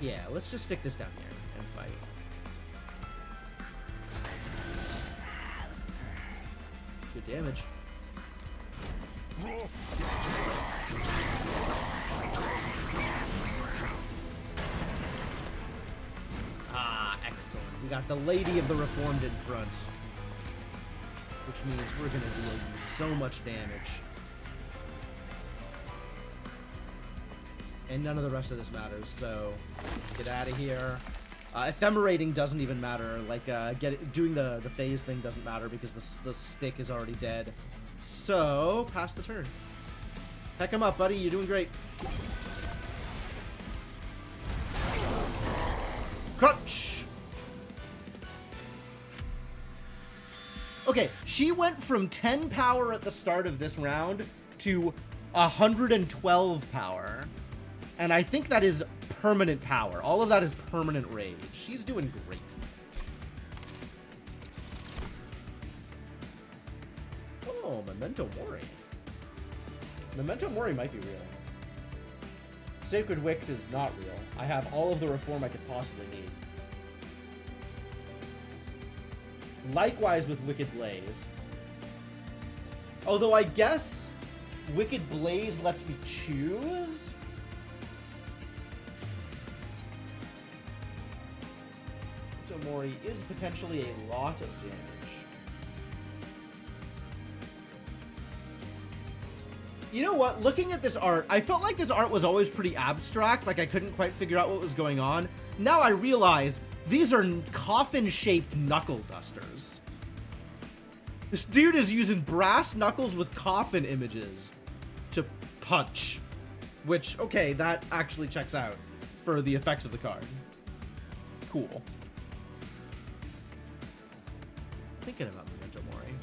Yeah, let's just stick this down here and fight. Good damage. Ah, excellent. We got the Lady of the Reformed in front. Which means we're gonna deal you so much damage. And none of the rest of this matters, so get out of here. Ephemerating doesn't even matter. Like, doing the phase thing doesn't matter because the stick is already dead. So, pass the turn. Heck him up, buddy. You're doing great. Crunch! Okay, she went from 10 power at the start of this round to 112 power. And I think that is permanent power. All of that is permanent rage. She's doing great. Oh, Memento Mori. Memento Mori might be real. Sacred Wicks is not real. I have all of the reform I could possibly need. Likewise with Wicked Blaze. Although I guess Wicked Blaze lets me choose? Mori is potentially a lot of damage. You know what? Looking at this art, I felt like this art was always pretty abstract, like I couldn't quite figure out what was going on. Now I realize these are coffin-shaped knuckle dusters. This dude is using brass knuckles with coffin images to punch. Which, okay, that actually checks out for the effects of the card. Cool. Thinking about Memento Mori.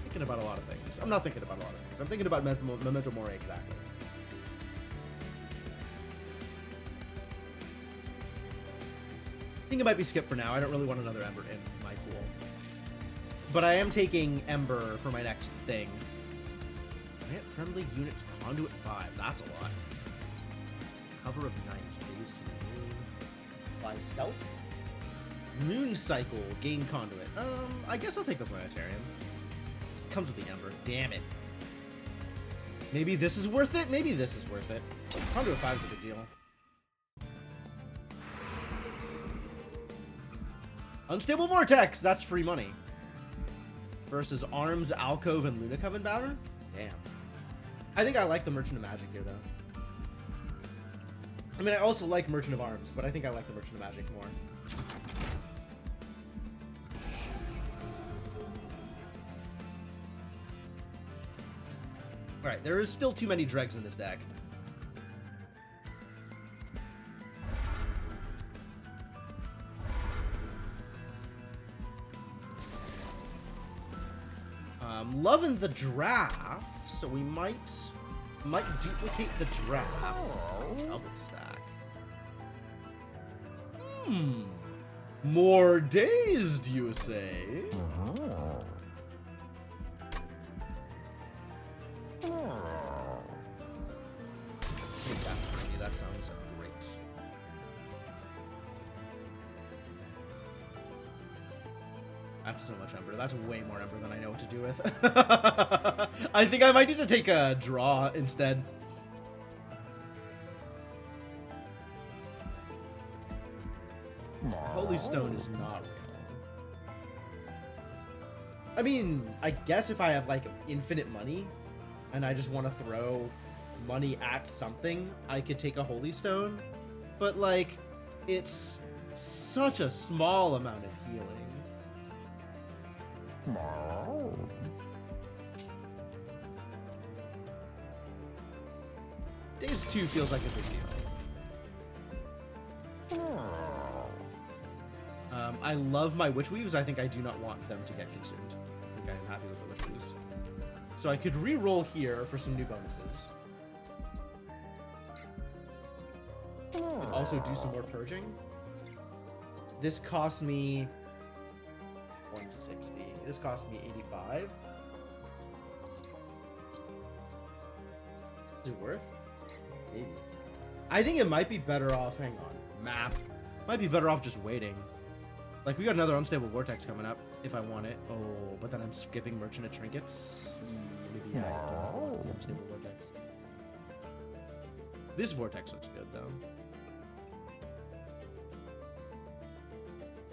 Thinking about a lot of things. I'm not thinking about a lot of things. I'm thinking about Memento Mori exactly. I think it might be skipped for now. I don't really want another Ember in my pool. But I am taking Ember for my next thing. Grant friendly units Conduit 5. That's a lot. Cover of Night. Phase to the moon. By stealth. Moon Cycle, gain Conduit. I guess I'll take the Planetarium. Comes with the Ember. Damn it. Maybe this is worth it? Maybe this is worth it. Conduit 5 is a big deal. Unstable Vortex! That's free money. Versus Arms, Alcove, and Luna Coven Bower? Damn. I think I like the Merchant of Magic here, though. I mean, I also like Merchant of Arms, but I think I like the Merchant of Magic more. Alright, there is still too many dregs in this deck. Loving the draft, so we might duplicate the draft. Double stack. More dazed, you say? Take that for me. That sounds great. That's so much Ember. That's way more Ember than I know what to do with. I think I might need to take a draw instead. Holy Stone is not real. I mean, I guess if I have like infinite money and I just want to throw money at something, I could take a Holy Stone. But like, it's such a small amount of healing. Days 2 feels like a big deal. I love my Witch Weaves. I think I do not want them to get consumed. I think I am happy with the Witch Weaves. So I could re-roll here for some new bonuses. Could also do some more purging. This cost me 160. This cost me 85. Is it worth? Maybe. I think it might be better off. Hang on. Map. Might be better off just waiting. Like, we got another Unstable Vortex coming up if I want it. Oh, but then I'm skipping Merchant of Trinkets. Maybe I don't want the Unstable Vortex. This Vortex looks good, though.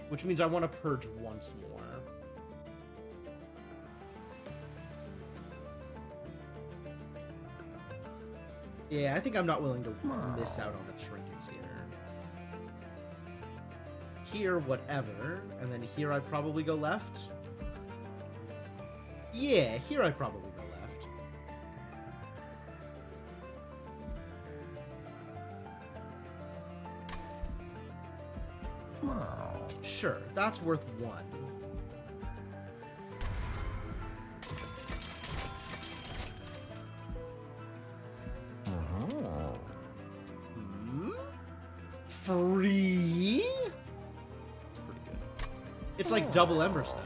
Which means I want to purge once more. Yeah, I think I'm not willing to miss out on the trinkets here. Here, whatever. And then here I'd probably go left. Yeah, here I'd probably go left. Sure, that's worth 1. Free? It's pretty good. It's like double Emberstone.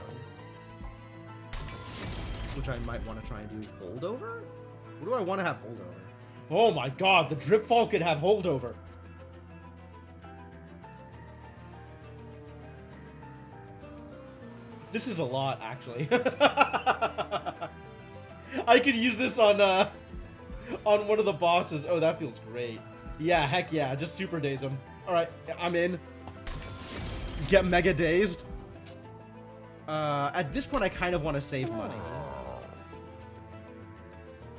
Which I might want to try and do holdover? What do I want to have holdover? Oh my god, the Dripfall could have holdover. This is a lot, actually. I could use this on one of the bosses. Oh, that feels great. Yeah, heck yeah, just super daze him. Alright, I'm in. Get mega dazed. At this point, I kind of want to save money.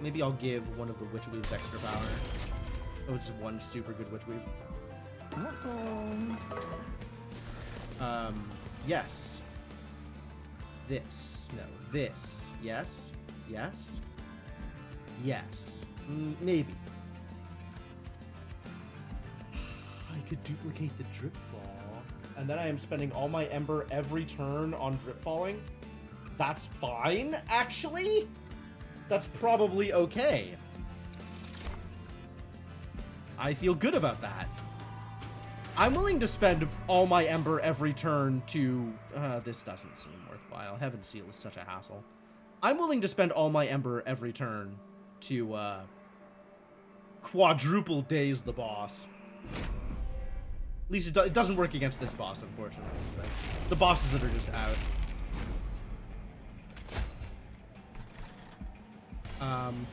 Maybe I'll give one of the Witch Weaves extra power. Oh, just one super good Witch Weave. Yes. This. No, this. Yes. Yes. Yes. Maybe. I could duplicate the Dripfall. And then I am spending all my Ember every turn on Dripfalling. That's fine, actually. That's probably okay. I feel good about that. I'm willing to spend all my Ember every turn to... this doesn't seem worthwhile. Heaven Seal is such a hassle. I'm willing to spend all my Ember every turn to, quadruple daze the boss. At least it doesn't work against this boss, unfortunately. But the bosses that are just out.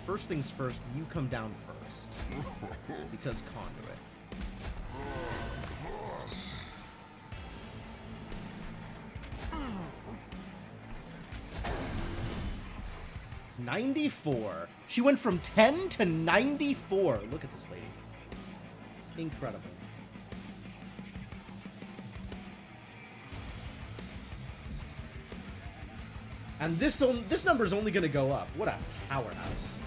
First things first, you come down first. Because Conduit. 94. She went from 10 to 94. Look at this lady. Incredible. And this number is only going to go up. What a powerhouse.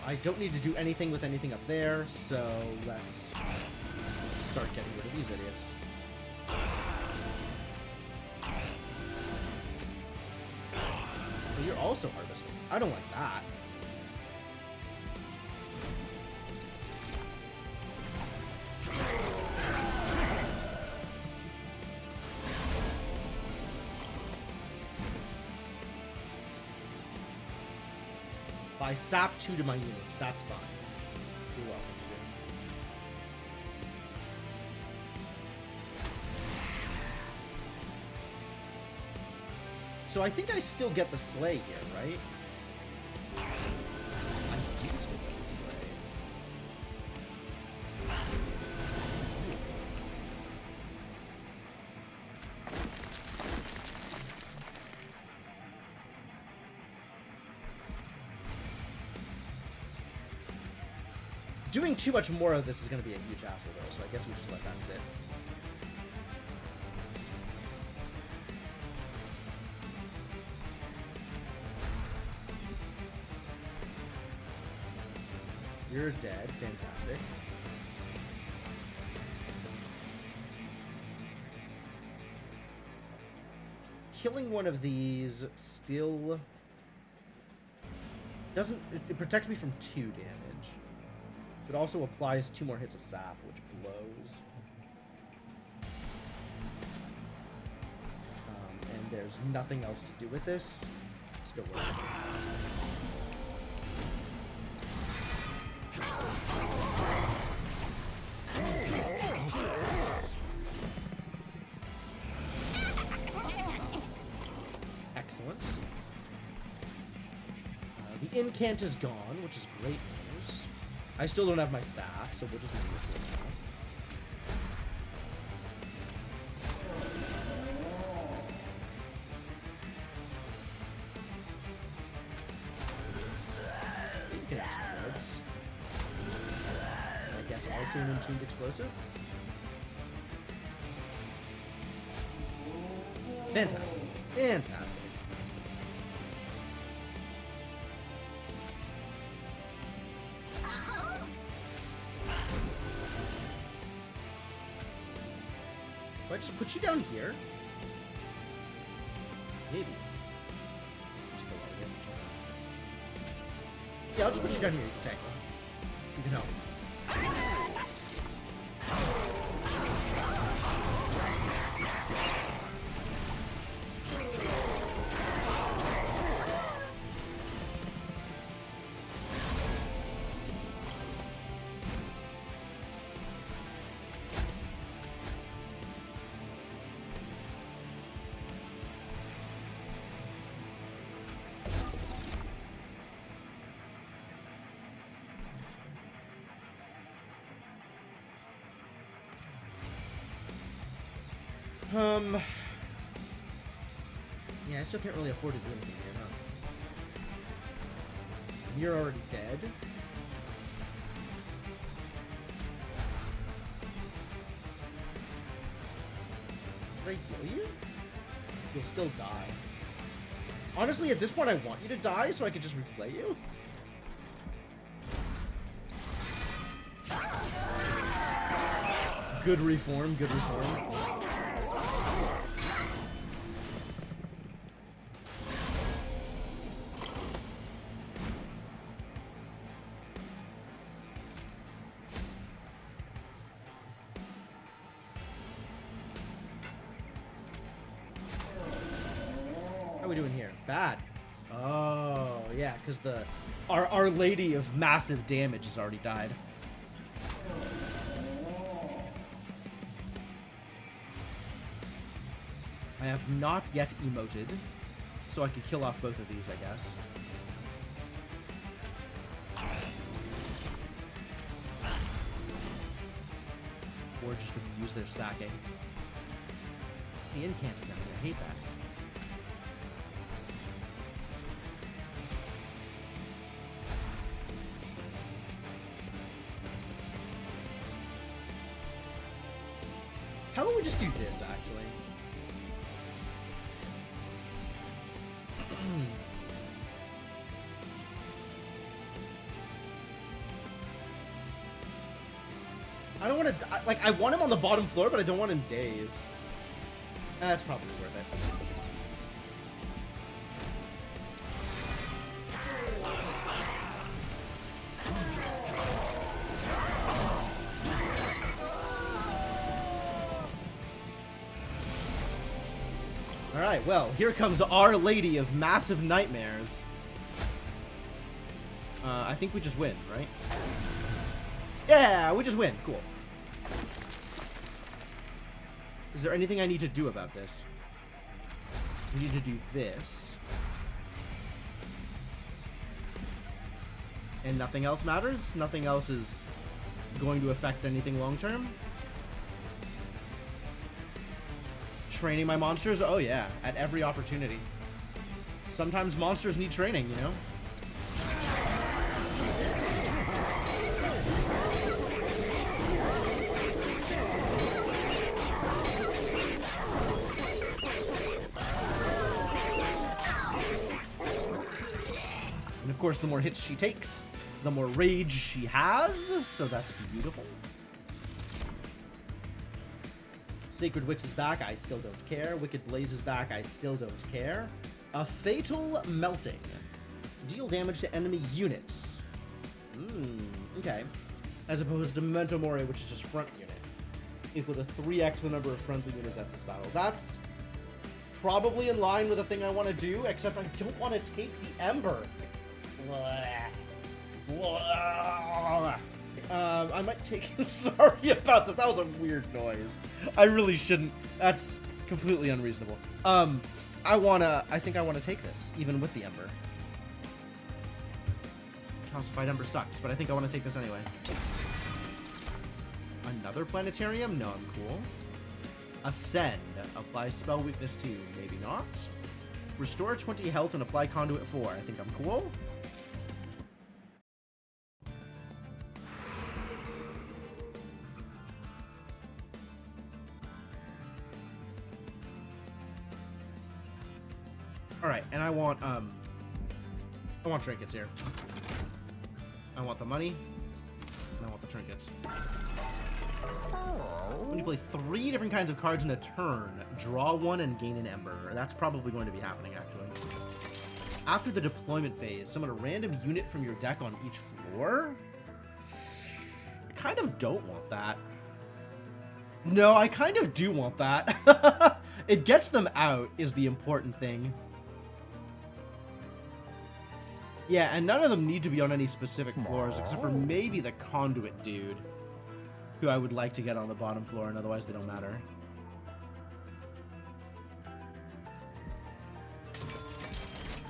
I don't need to do anything with anything up there, so let's start getting rid of these idiots. You're also harvesting. I don't like that. If I sap 2 to my units, that's fine. You're welcome to. So I think I still get the Slay here, right? I do still get the Slay. Doing too much more of this is going to be a huge hassle, though, so I guess we just let that sit. You're dead. Fantastic. Killing one of these still doesn't... It protects me from 2 damage. It also applies 2 more hits of sap, which blows. And there's nothing else to do with this. Still working. Excellent. The incant is gone, which is great news. I still don't have my staff, so we'll just leave it for now. You can have some bugs. I guess also an Entombed Explosive. Fantastic. Fantastic. Do I just put you down here? Maybe. Take a lot of damage. Yeah, I'll just put you down here. You can tank. You can help. Yeah, I still can't really afford to do anything here, huh? You're already dead. Did I heal you? You'll still die. Honestly, at this point, I want you to die so I could just replay you. Good reform, good reform. How are we doing here? Bad. Oh, yeah, because our Lady of Massive Damage has already died. I have not yet emoted, so I could kill off both of these, I guess. Or just use their stacking. The incan's down here. I hate that. How about we just do this, actually? I don't want to... Like, I want him on the bottom floor, but I don't want him dazed. That's probably worth it. Alright, well, here comes Our Lady of Massive Nightmares. I think we just win, right? Yeah, we just win. Cool. Is there anything I need to do about this? We need to do this. And nothing else matters? Nothing else is going to affect anything long-term? Training my monsters? Oh yeah, at every opportunity. Sometimes monsters need training, you know? course, the more hits she takes, the more rage she has, so that's beautiful. Sacred Wix is back, I still don't care. Wicked Blaze is back, I still don't care. A Fatal Melting. Deal damage to enemy units. Okay. As opposed to Memento Mori, which is just front unit. Equal to 3x the number of friendly units at this battle. That's probably in line with the thing I want to do, except I don't want to take the Ember. I might take... Sorry about that. That was a weird noise. I really shouldn't. That's completely unreasonable. I think I want to take this, even with the Ember. Calcified Ember sucks, but I think I want to take this anyway. Another Planetarium? No, I'm cool. Ascend. Apply spell weakness 2. Maybe not. Restore 20 health and apply Conduit 4. I think I'm cool. Alright, and I want trinkets here. I want the money, and I want the trinkets. When you play 3 different kinds of cards in a turn, draw 1 and gain an Ember. That's probably going to be happening, actually. After the deployment phase, summon a random unit from your deck on each floor? I kind of don't want that. No, I kind of do want that. It gets them out, is the important thing. Yeah, and none of them need to be on any specific floors, except for maybe the Conduit dude, who I would like to get on the bottom floor, and otherwise they don't matter.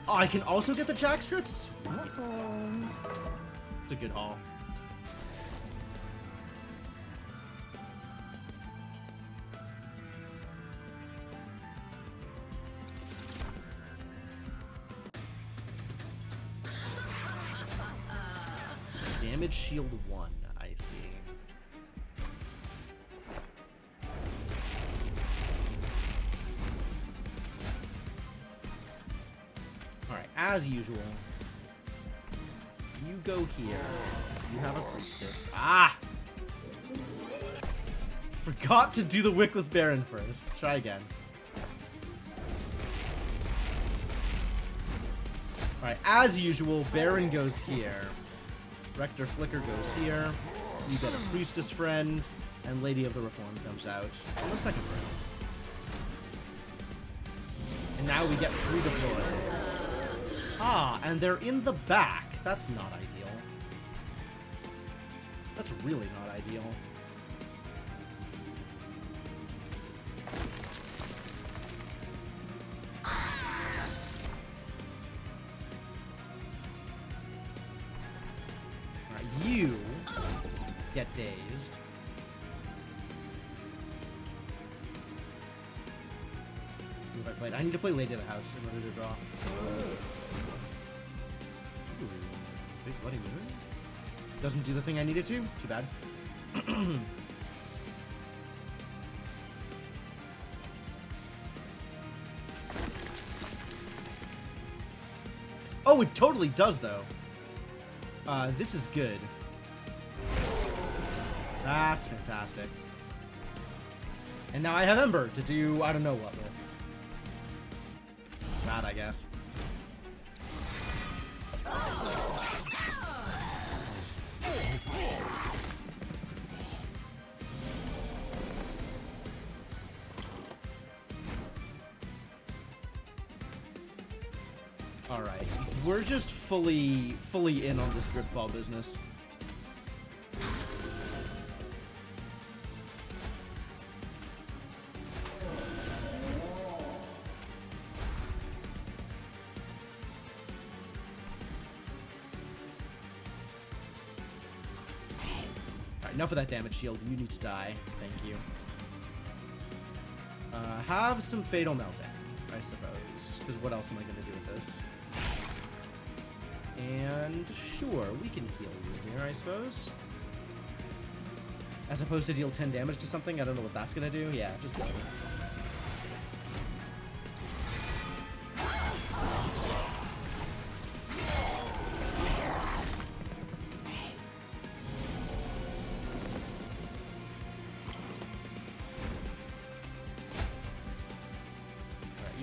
Oh, I can also get the jack strips? It's a good haul. Damage shield 1, I see. Alright, as usual, you go here. You have a priestess. Ah! Forgot to do the Wickless Baron first. Try again. Alright, as usual, Baron goes here. Rector Flicker goes here. You get a Priestess Friend, and Lady of the Reform comes out on the second round. And now we get 3 deploys. Ah, and they're in the back. That's not ideal. That's really not ideal. You get dazed. Move I played. I need to play Lady of the House in order to draw. Ooh, Big Bloody Moon? Doesn't do the thing I needed to? Too bad. Oh, it totally does, though. This is good. That's fantastic. And now I have Ember to do I don't know what with. That, I guess. Alright. We're just fully in on this Gridfall business. Alright, enough of that damage shield. You need to die. Thank you. Have some Fatal Melting, I suppose. Because what else am I going to do with this? And sure, we can heal you here, I suppose. As opposed to deal 10 damage to something, I don't know what that's gonna do. Yeah, just go.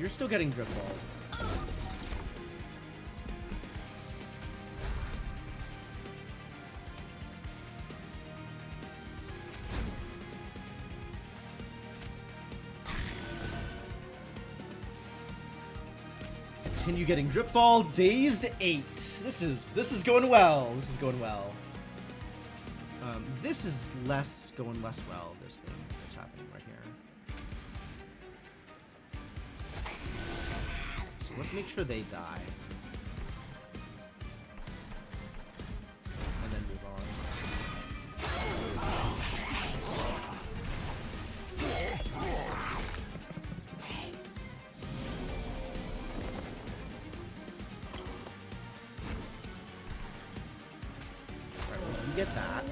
You're still getting drip ball. Continue getting drip fall. Dazed 8. This is going well. This is going well. This is going less well. This thing that's happening right here. So let's make sure they die, and then move on. Alright, well, you get that.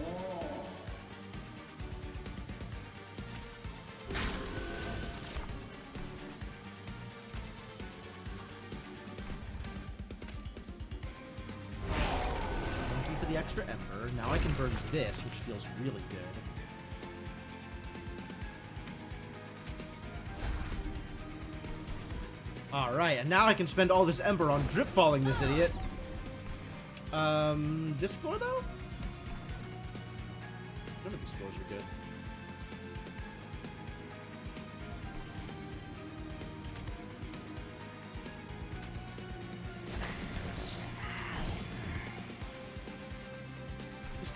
The extra ember. Now I can burn this, which feels really good. Alright, and now I can spend all this ember on drip falling this idiot. This floor though? None of these floors are good.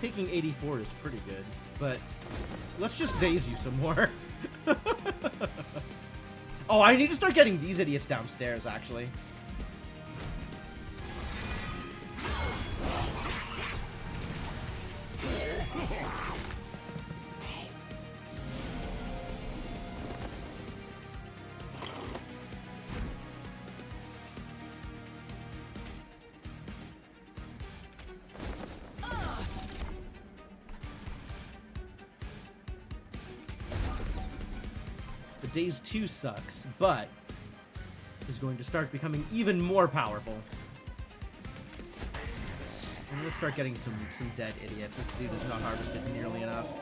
Taking 84 is pretty good, but let's just daze you some more. Oh, I need to start getting these idiots downstairs, actually. Days 2 sucks, but is going to start becoming even more powerful. And we'll start getting some dead idiots. This dude is not harvested nearly enough.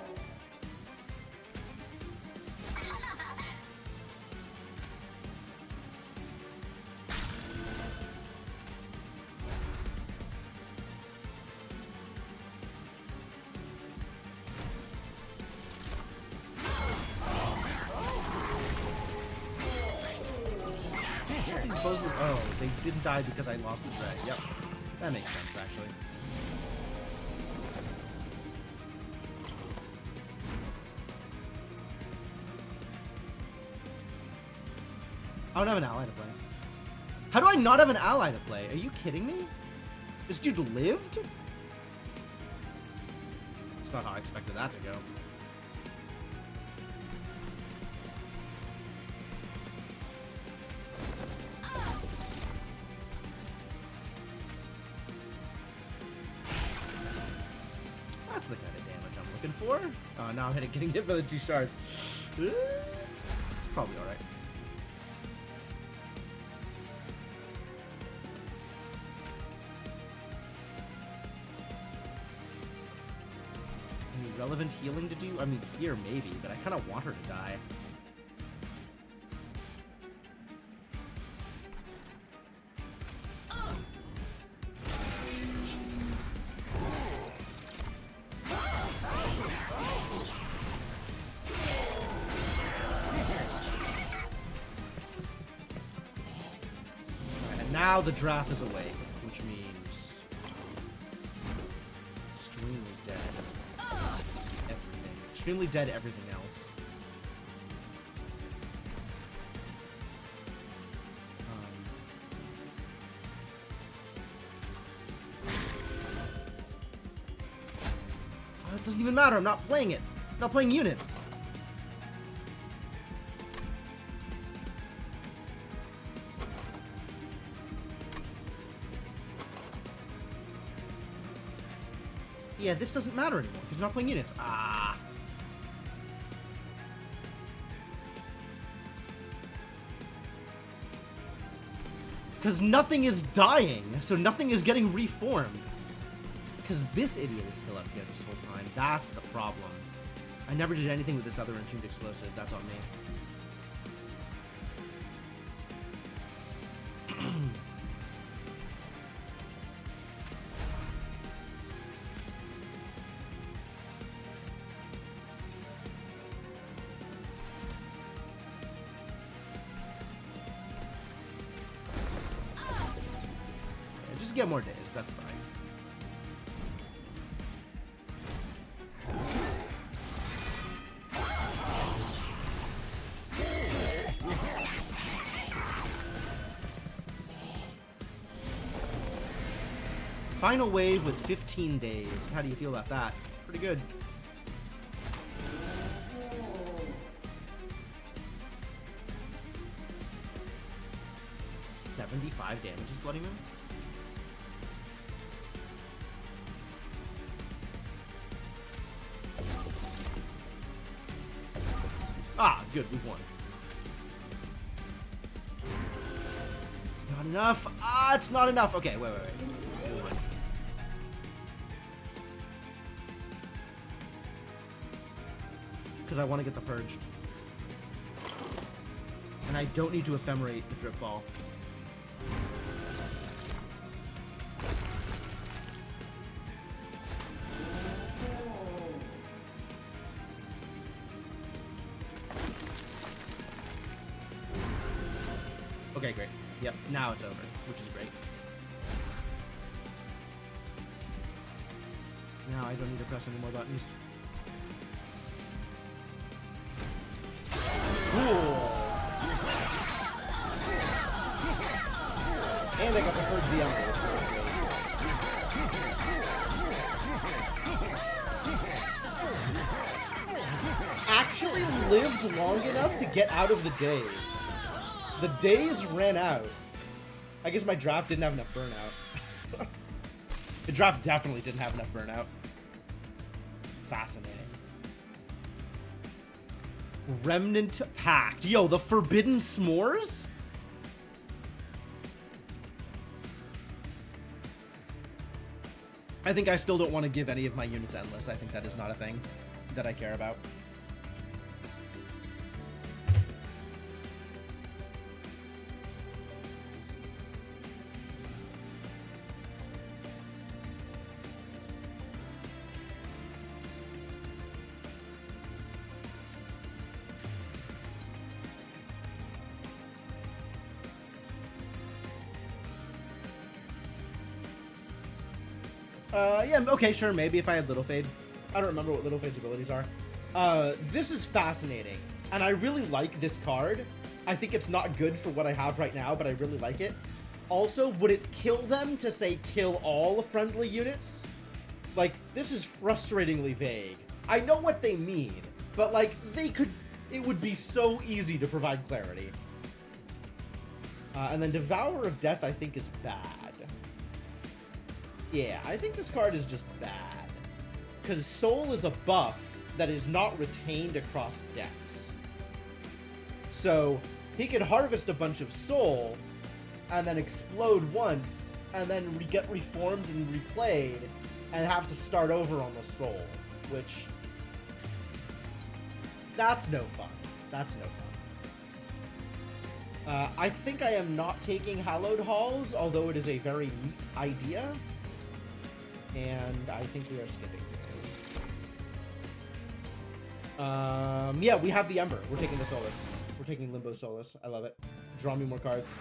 Oh, they didn't die because I lost the drag. Yep. That makes sense, actually. I don't have an ally to play. How do I not have an ally to play? Are you kidding me? This dude lived? That's not how I expected that to go. That's the kind of damage I'm looking for. Oh, now I'm getting hit by the 2 shards. It's probably alright. Any relevant healing to do? I mean, here maybe, but I kind of want her to die. Now the draft is awake, which means extremely dead everything. Extremely dead everything else. Oh, it doesn't even matter. I'm not playing it. I'm not playing units. Yeah, this doesn't matter anymore because we're not playing units. Ah. Because nothing is dying, so nothing is getting reformed. Because this idiot is still up here this whole time. That's the problem. I never did anything with this other entombed explosive. That's on me. just get more days. That's fine. Final wave with 15 days. How do you feel about that? Pretty good. $75 damage is Bloody Moon? Ah, good, we've won. It's not enough. Ah, it's not enough. Okay, wait. Because I want to get the purge. And I don't need to ephemerate the drip ball. Okay, great. Yep, now it's over, which is great. Now I don't need to press any more buttons. Cool. And I got to purge the Ember. Actually lived long enough to get out of the days. The days ran out. I guess my draft didn't have enough burnout. The draft definitely didn't have enough burnout. Fascinating. Remnant Pact. Yo, the Forbidden S'mores? I think I still don't want to give any of my units Endless. I think that is not a thing that I care about. Yeah, okay, sure, maybe if I had Little Fade. I don't remember what Little Fade's abilities are. This is fascinating, and I really like this card. I think it's not good for what I have right now, but I really like it. Also, would it kill them to say kill all friendly units? Like, this is frustratingly vague. I know what they mean, but like, it would be so easy to provide clarity. And then Devourer of Death, I think, is bad. Yeah, I think this card is just bad. Because Soul is a buff that is not retained across decks. So, he could harvest a bunch of Soul, and then explode once, and then get reformed and replayed, and have to start over on the Soul. Which... that's no fun. That's no fun. I think I am not taking Hallowed Halls, although it is a very neat idea. And I think we are skipping. Yeah, we have the Ember. We're taking the Solus. We're taking Limbo Solus. I love it. Draw me more cards.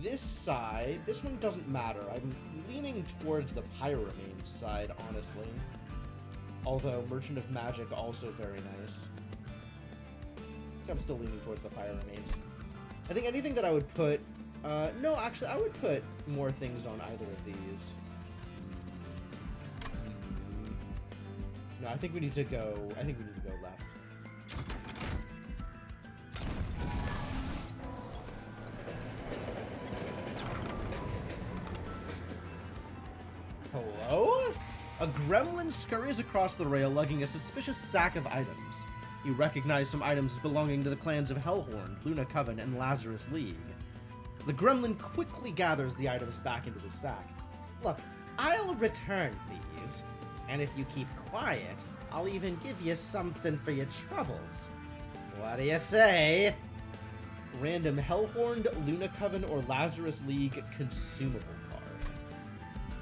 This side, this one doesn't matter. I'm leaning towards the Pyramane side, honestly. Although Merchant of Magic also very nice. I think I'm still leaning towards the Pyramanes. I think anything that I would put... no, actually, I would put more things on either of these. No, I think we need to go... I think we need to go left. Hello? A gremlin scurries across the rail, lugging a suspicious sack of items. You recognize some items as belonging to the clans of Hellhorn, Luna Coven, and Lazarus League. The gremlin quickly gathers the items back into the sack. Look, I'll return these, and if you keep quiet, I'll even give you something for your troubles. What do you say? Random Hellhorn, Luna Coven, or Lazarus League consumable card.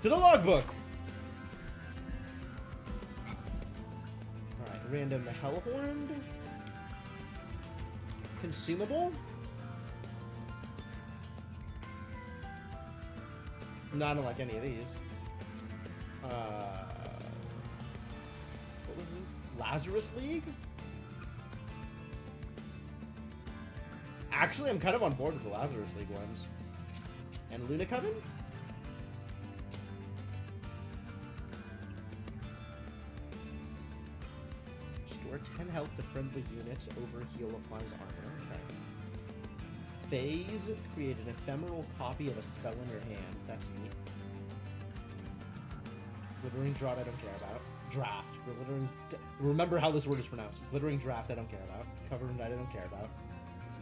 To the logbook! Alright, random Hellhorn. Consumable? No, I don't like any of these. What was it? Lazarus League? Actually, I'm kind of on board with the Lazarus League ones. And Luna Coven? Restore 10 health to friendly units. Overheal applies armor. Okay. Phase, create an ephemeral copy of a spell in your hand. That's neat. Glittering Draught, I don't care about. Draft. Remember how this word is pronounced. Glittering Draft, I don't care about. Covered Night, I don't care about.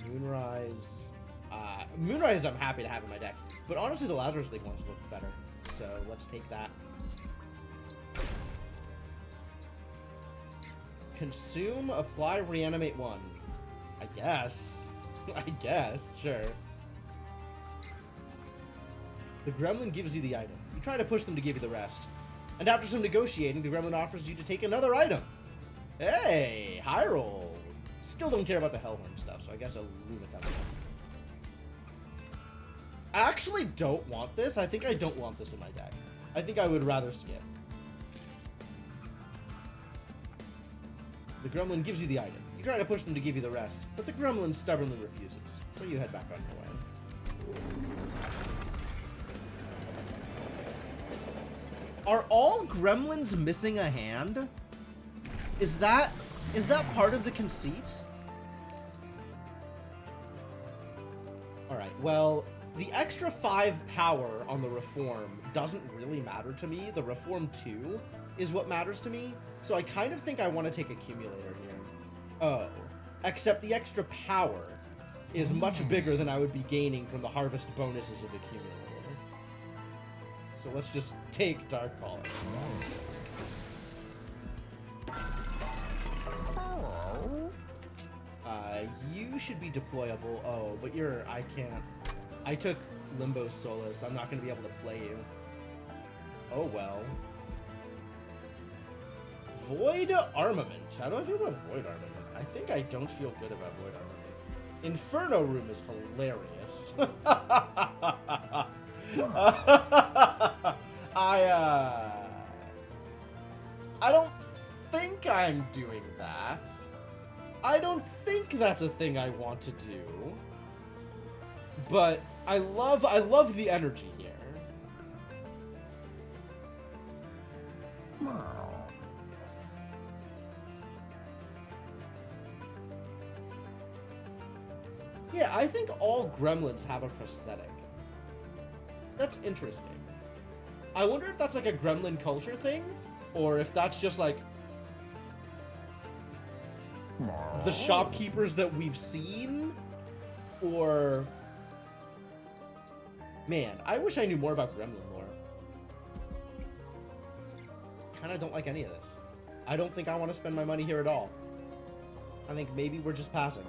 Moonrise. Moonrise, I'm happy to have in my deck. But honestly, the Lazarus League ones look better. So let's take that. Consume, apply, reanimate 1. I guess. I guess, sure. The Gremlin gives you the item. You try to push them to give you the rest. And after some negotiating, the Gremlin offers you to take another item. Hey, high roll. Still don't care about the Hellhorn stuff, so I guess I'll Luna Coven. I actually don't want this. I think I don't want this in my deck. I think I would rather skip. The Gremlin gives you the item. You try to push them to give you the rest, but the Gremlin stubbornly refuses, so you head back on your way. Are all Gremlins missing a hand? Is that part of the conceit? Alright, well, the extra 5 power on the Reform doesn't really matter to me. The Reform 2 is what matters to me, so I kind of think I want to take Accumulator here. Oh, except the extra power is much bigger than I would be gaining from the harvest bonuses of Accumulator. So let's just take Dark Caller. Yes. You should be deployable. Oh, but I can't. I took Limbo Solace. I'm not going to be able to play you. Oh, well. Void Armament. How do I feel about Void Armament? I think I don't feel good about Void Armament. Inferno Room is hilarious. I don't think I'm doing that. I don't think that's a thing I want to do. But I love the energy here. Yeah, I think all Gremlins have a prosthetic. That's interesting. I wonder if that's like a Gremlin culture thing, or if that's just like the shopkeepers that we've seen, or... Man, I wish I knew more about Gremlin lore. Kinda don't like any of this. I don't think I want to spend my money here at all. I think maybe we're just passing.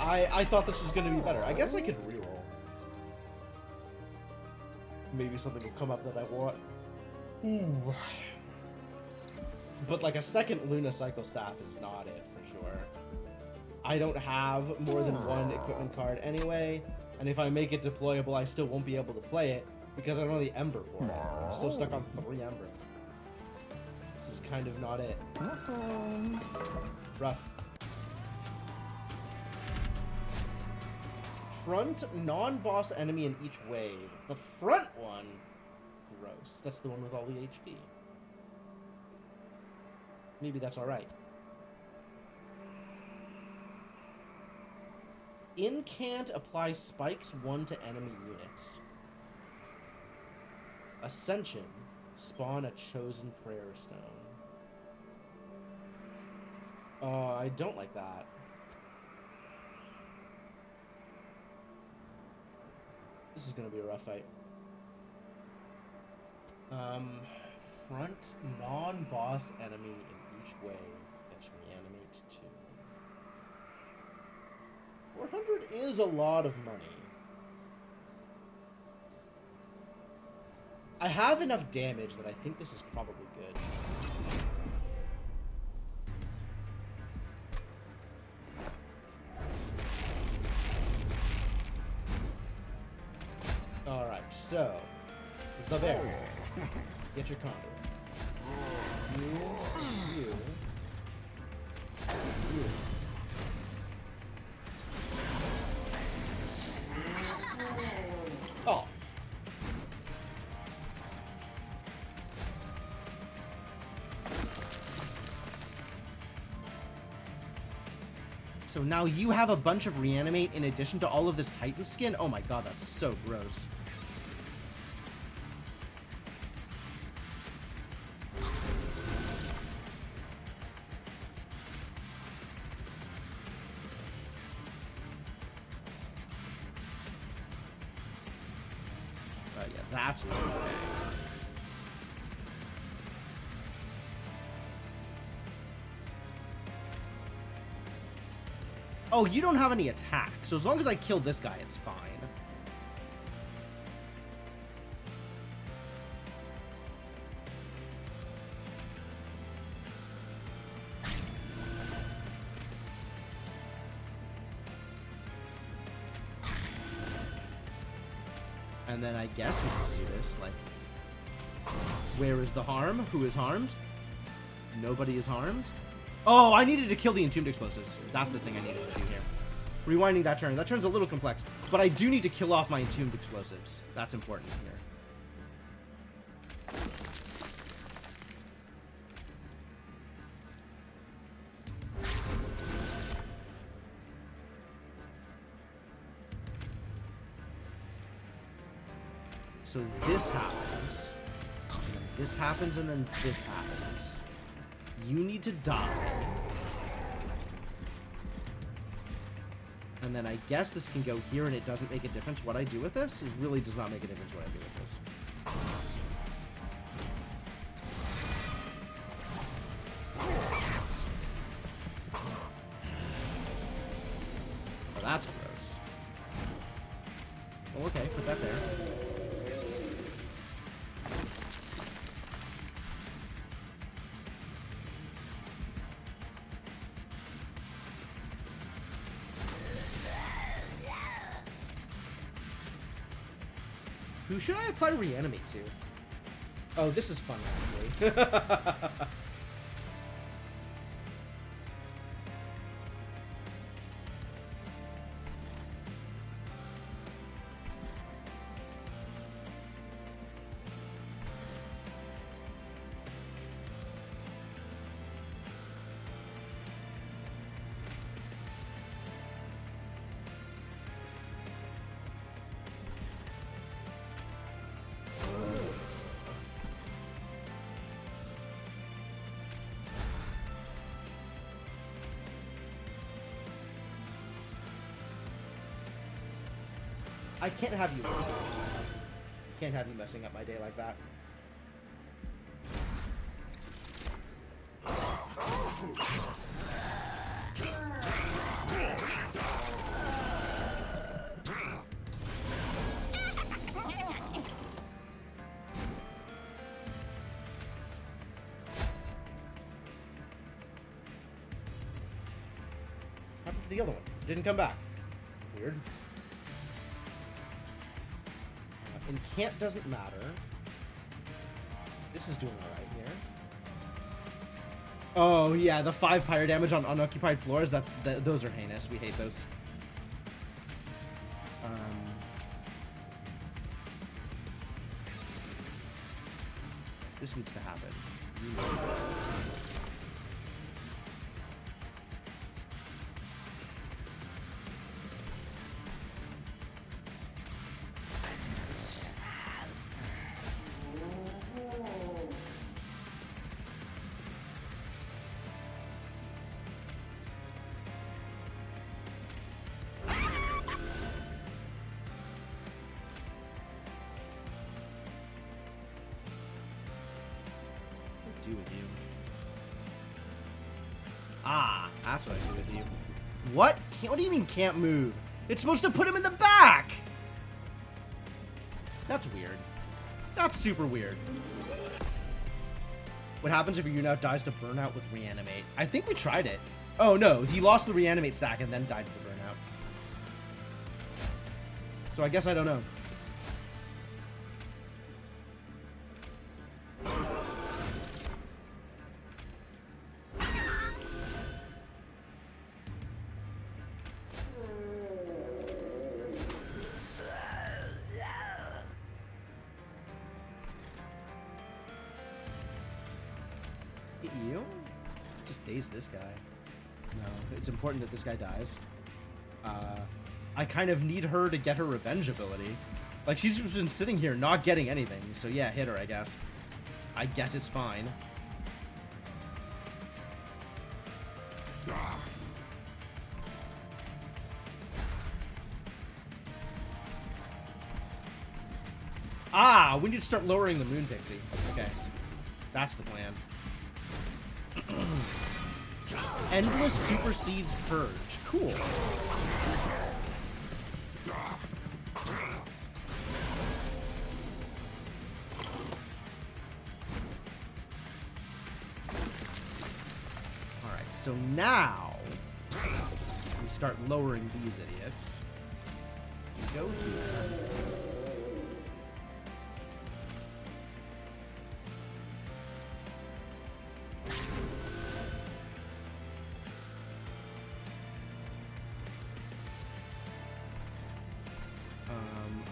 I thought this was going to be better. I guess I could reroll. Maybe something will come up that I want. Ooh. But like a second Luna Cycle Staff is not it for sure. I don't have more than one equipment card anyway, and if I make it deployable, I still won't be able to play it because I don't have the Ember for it. I'm still stuck on 3 Ember. This is kind of not it. Rough. Front non-boss enemy in each wave. The front one, gross. That's the one with all the HP. Maybe that's alright. Incant applies spikes 1 to enemy units. Ascension. Spawn a chosen prayer stone. I don't like that. This is gonna be a rough fight. Front non-boss enemy in each wave. Let's reanimate 2. 400 is a lot of money. I have enough damage that I think this is probably good. So, the bear. Get your conduit. You. Oh. So now you have a bunch of reanimate in addition to all of this Titan skin? Oh my god, that's so gross. Yeah, that's not okay. Oh, you don't have any attack, so as long as I kill this guy, it's fine. And then I guess we just do this, like... Where is the harm? Who is harmed? Nobody is harmed? Oh, I needed to kill the entombed explosives. That's the thing I needed to do here. Rewinding that turn. That turn's a little complex, but I do need to kill off my entombed explosives. That's important here. So this happens, and then this happens, and then this happens. You need to die. And then I guess this can go here and it doesn't make a difference what I do with this. It really does not make a difference what I do with this. Oh, that's gross. Oh, okay, put that there. Who should I apply reanimate to? Oh, this is fun, actually. I can't have you. Can't have you messing up my day like that. Happened to the other one? Didn't come back. Weird. Incant doesn't matter. This is doing alright here. Oh, yeah, the 5 fire damage on unoccupied floors, those are heinous. We hate those. This needs to happen. Do with you? Ah, that's what I do with you. What? What do you mean can't move? It's supposed to put him in the back! That's weird. That's super weird. What happens if your unit dies to burnout with reanimate? I think we tried it. Oh no, he lost the reanimate stack and then died to the burnout. So I guess I don't know. hit you? Just daze this guy. No, it's important that this guy dies. I kind of need her to get her revenge ability. Like, she's just been sitting here not getting anything. So yeah, hit her, I guess. I guess it's fine. Ah, we need to start lowering the Moon Pixie. Okay. That's the plan. Endless supersedes Purge. Cool. Alright, so now we start lowering these idiots. We go here.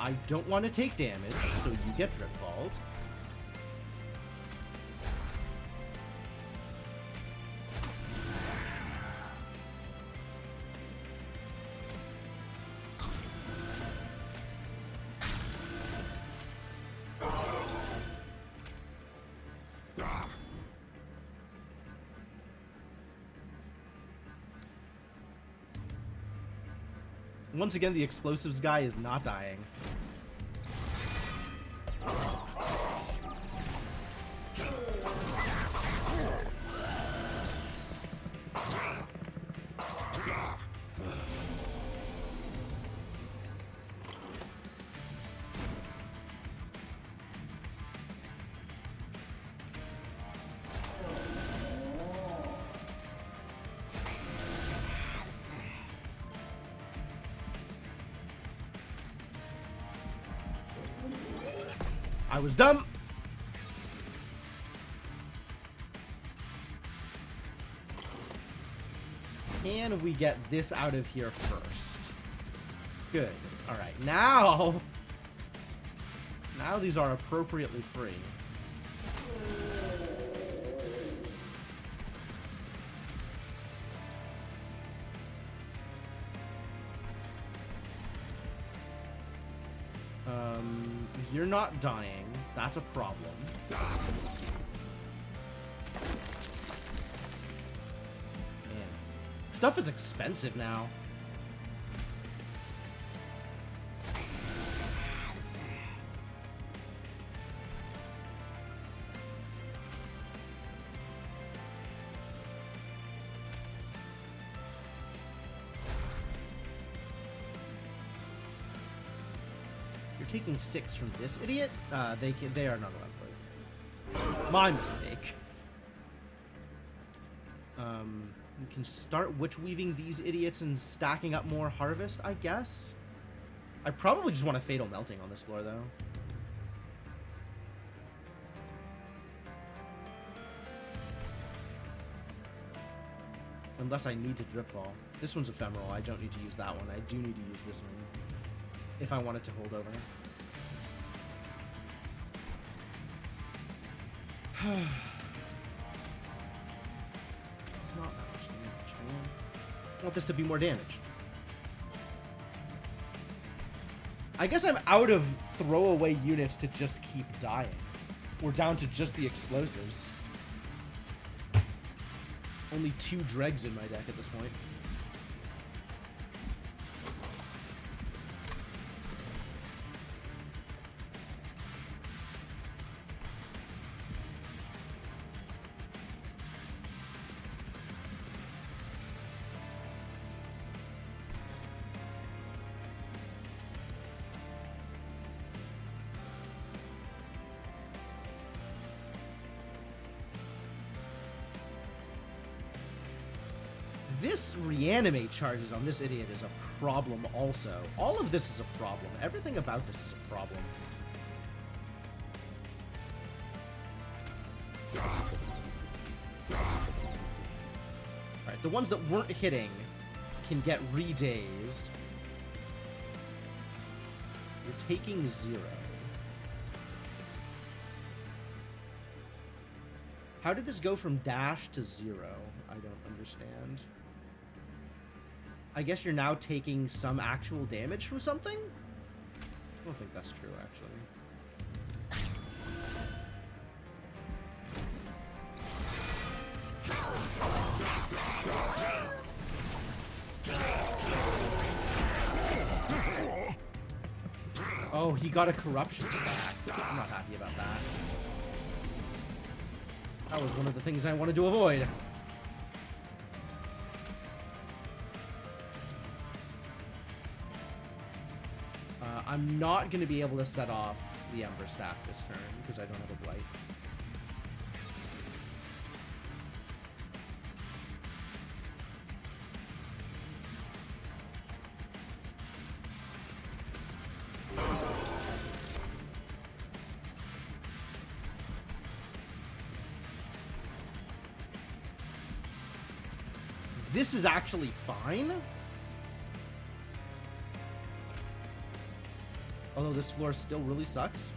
I don't want to take damage, so you get Dripfault. Once again, the explosives guy is not dying. I was dumb. And we get this out of here first. Good. All right. Now these are appropriately free. You're not dying. That's a problem. Man. Stuff is expensive now. Taking 6 from this idiot. They are not allowed to play. My mistake. We can start witch weaving these idiots and stacking up more harvest, I guess. I probably just want a fatal melting on this floor though. Unless I need to dripfall. This one's ephemeral. I don't need to use that one. I do need to use this one if I wanted to hold over. It's not that much damage, man. I want this to be more damage. I guess I'm out of throwaway units to just keep dying. We're down to just the explosives. Only 2 dregs in my deck at this point. This reanimate charges on this idiot is a problem also. All of this is a problem. Everything about this is a problem. Alright, the ones that weren't hitting can get re-dazed. You're taking 0. How did this go from dash to 0? I don't understand. I guess you're now taking some actual damage from something? I don't think that's true, actually. Oh, he got a corruption stack. I'm not happy about that. That was one of the things I wanted to avoid. I'm not going to be able to set off the Ember Staff this turn because I don't have a Blight. This is actually fine. Although this floor still really sucks.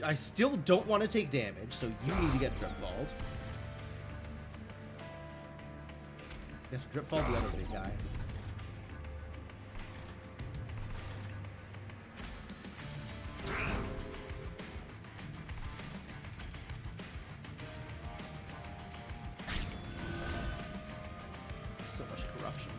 I still don't want to take damage, so you need to get Dripfalled. Yes, Dripfall the other big guy. So much corruption.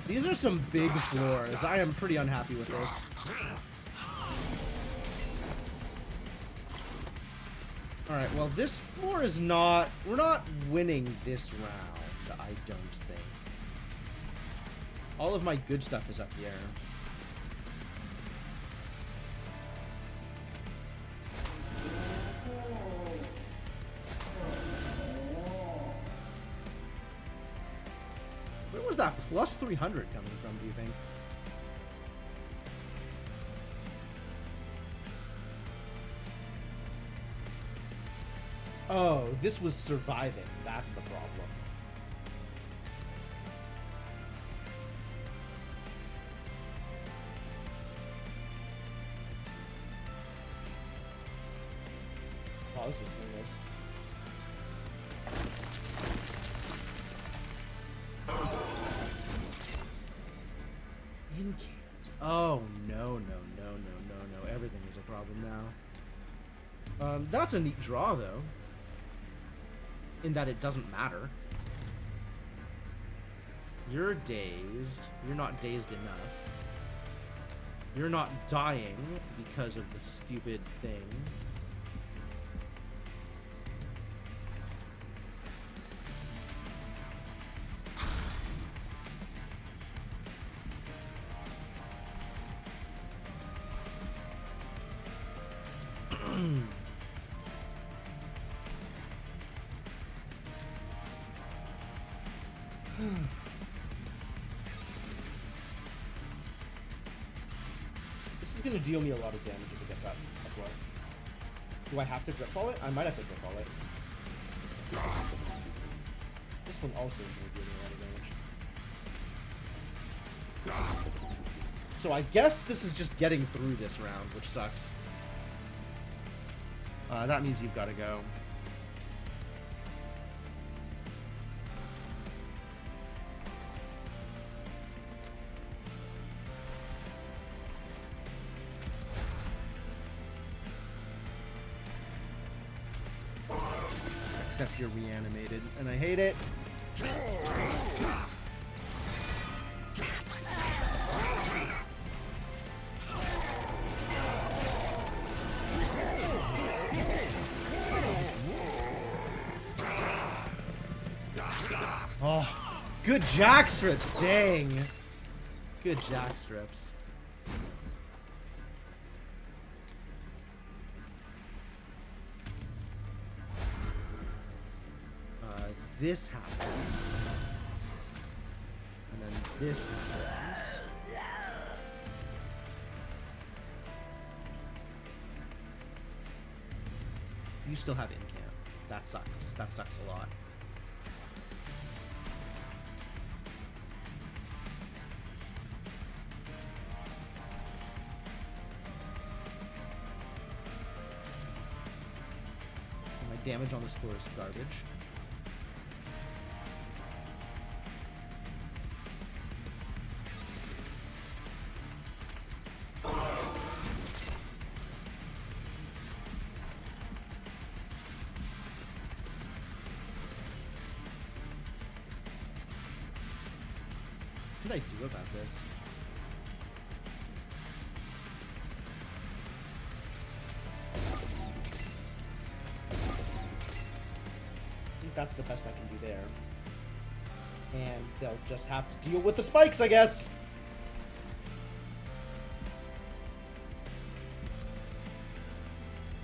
These are some big floors. I am pretty unhappy with this. Alright, well this floor is not... We're not winning this round, I don't think. All of my good stuff is up here. Where was that plus 300 coming from, do you think? Oh, this was surviving. That's the problem. Oh, this is heinous. Oh, no. Everything is a problem now. That's a neat draw, though. In that it doesn't matter. You're dazed. You're not dazed enough. You're not dying because of the stupid thing. This is going to deal me a lot of damage if it gets up. Do I have to Dripfall it? I might have to Dripfall it. This one also is going to deal me a lot of damage. So I guess this is just getting through this round, which sucks. That means you've got to go. Except you're reanimated, and I hate it. good jack strips, dang. Good jack strips. This happens. And then this happens. You still have incamp. That sucks. That sucks a lot. My damage on this floor is garbage. What can I do about this? I think that's the best I can do there. And they'll just have to deal with the spikes, I guess!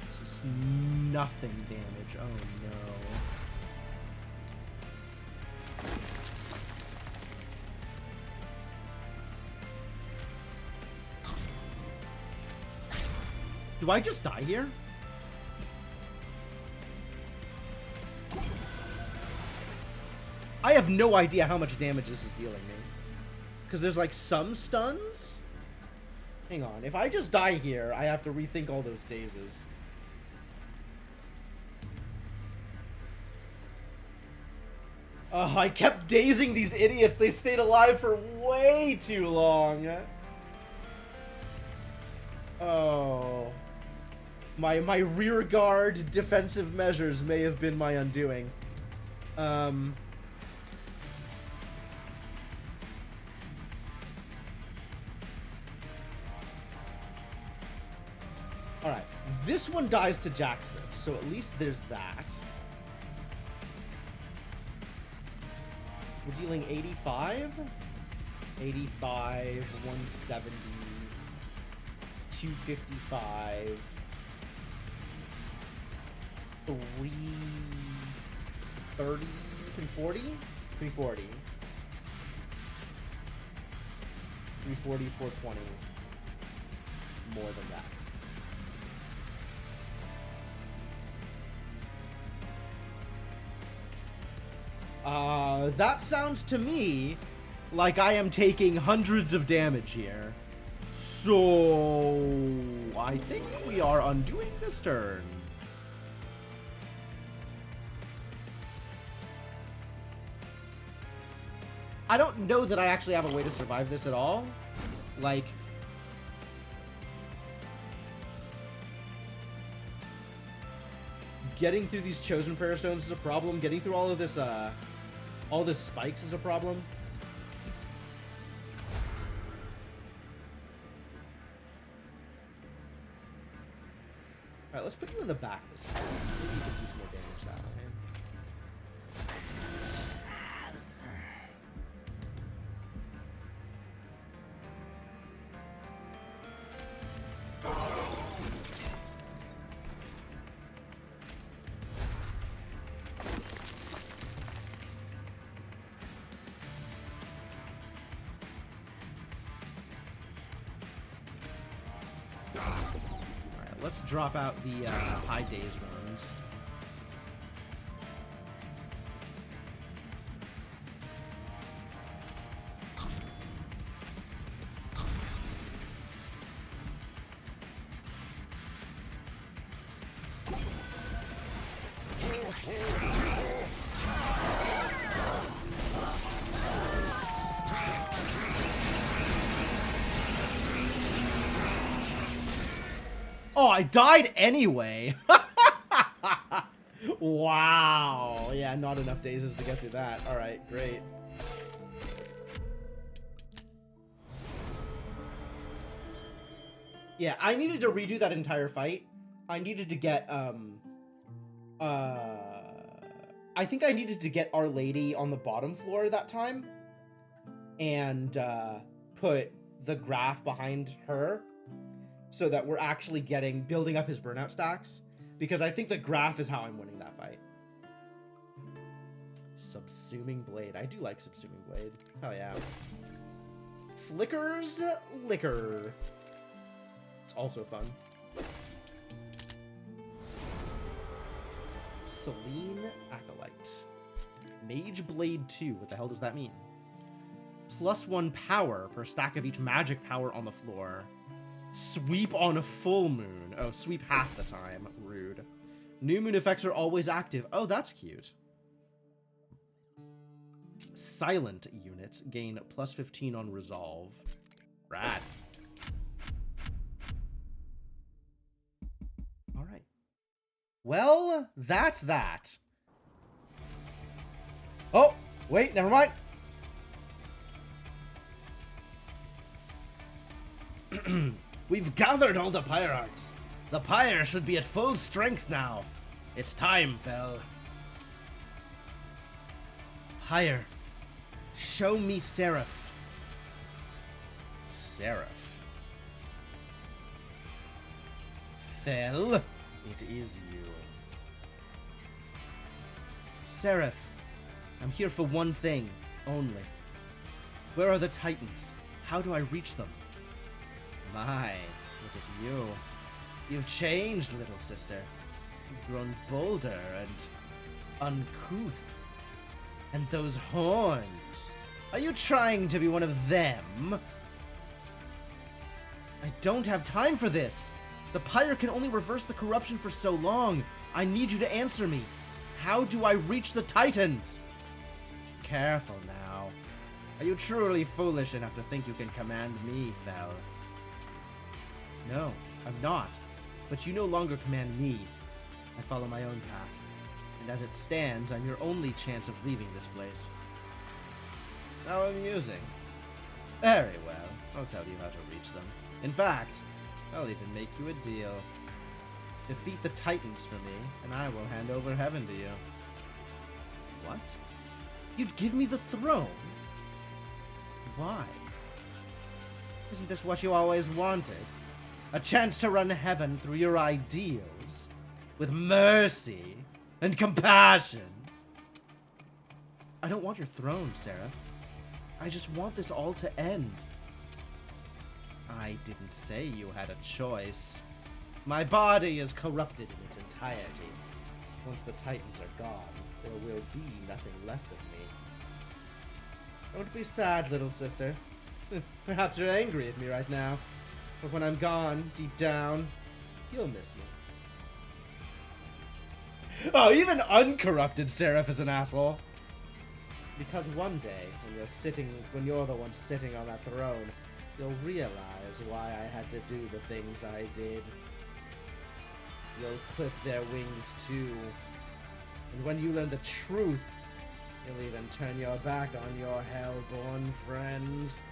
This is nothing damage. Oh no. Do I just die here? I have no idea how much damage this is dealing me. Because there's like some stuns? Hang on. If I just die here, I have to rethink all those dazes. I kept dazing these idiots. They stayed alive for way too long. Oh. My rear guard defensive measures may have been my undoing. Alright, this one dies to jack strips, so at least there's that. We're dealing 85? 85, 170, 255... 330, 340, 340, 340, 420, more than that. That sounds to me like I am taking hundreds of damage here. So I think we are undoing this turn. I don't know that I actually have a way to survive this at all. Like, getting through these chosen prayer stones is a problem. Getting through all this spikes is a problem. Alright, let's put you in the back this time. Maybe you can do some more damage that way. Let's drop out the high daze runs. Oh, I died anyway. Wow. Yeah, not enough dazes to get through that. All right, great. Yeah, I needed to redo that entire fight. I needed to get, I think I needed to get Our Lady on the bottom floor that time. and put the graph behind her so that we're actually building up his burnout stacks, because I think the graph is how I'm winning that fight. Subsuming Blade. I do like Subsuming Blade. Hell yeah. Flicker's Liquor. It's also fun. Selene Acolyte. Mage Blade 2. What the hell does that mean? +1 power per stack of each magic power on the floor. Sweep on a full moon. Oh, sweep half the time. Rude. New moon effects are always active. Oh, that's cute. Silent units gain +15 on resolve. Rad. Alright. Well, that's that. Oh, wait, never mind. We've gathered all the Pyrearchs. The pyre should be at full strength now. It's time, Fel. Pyre. Show me Seraph. Seraph. Fel, it is you. Seraph, I'm here for one thing only. Where are the Titans? How do I reach them? My, look at you. You've changed, little sister. You've grown bolder and uncouth. And those horns. Are you trying to be one of them? I don't have time for this. The pyre can only reverse the corruption for so long. I need you to answer me. How do I reach the Titans? Careful now. Are you truly foolish enough to think you can command me, Fel? No, I'm not. But you no longer command me. I follow my own path. And as it stands, I'm your only chance of leaving this place. How amusing. Very well, I'll tell you how to reach them. In fact, I'll even make you a deal. Defeat the Titans for me, and I will hand over heaven to you. What? You'd give me the throne? Why? Isn't this what you always wanted? A chance to run heaven through your ideals? With mercy and compassion? I don't want your throne, Seraph. I just want this all to end. I didn't say you had a choice. My body is corrupted in its entirety. Once the Titans are gone, there will be nothing left of me. Don't be sad, little sister. Perhaps you're angry at me right now. But when I'm gone, deep down, you'll miss me. Oh, even uncorrupted Seraph is an asshole. Because one day, when you're the one sitting on that throne, you'll realize why I had to do the things I did. You'll clip their wings too. And when you learn the truth, you'll even turn your back on your hellborn friends.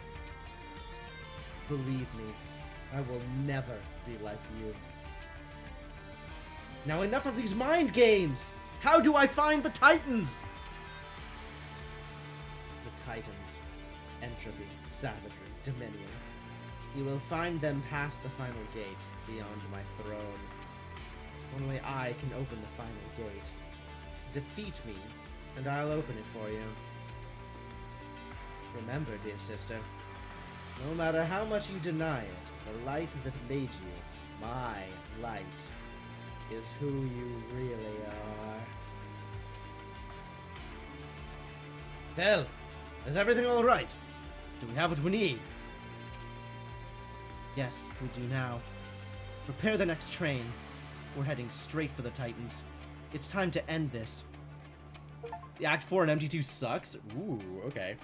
Believe me, I will never be like you. Now enough of these mind games! How do I find the Titans? The Titans. Entropy, savagery, dominion. You will find them past the final gate, beyond my throne. Only I can open the final gate. Defeat me, and I'll open it for you. Remember, dear sister, no matter how much you deny it, the light that made you, my light, is who you really are. Fel, is everything all right? Do we have what we need? Yes, we do now. Prepare the next train. We're heading straight for the Titans. It's time to end this. The Act 4 and MT2 sucks? Ooh, okay.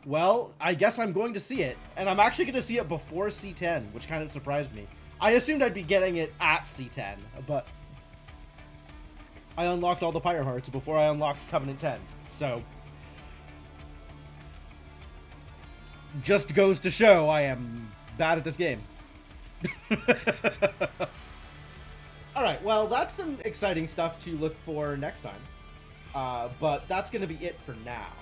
Well, I guess I'm going to see it. And I'm actually going to see it before C10, which kind of surprised me. I assumed I'd be getting it at C10, but I unlocked all the Pyre Hearts before I unlocked Covenant 10. So, just goes to show I am bad at this game. Alright, well, that's some exciting stuff to look for next time. But that's going to be it for now.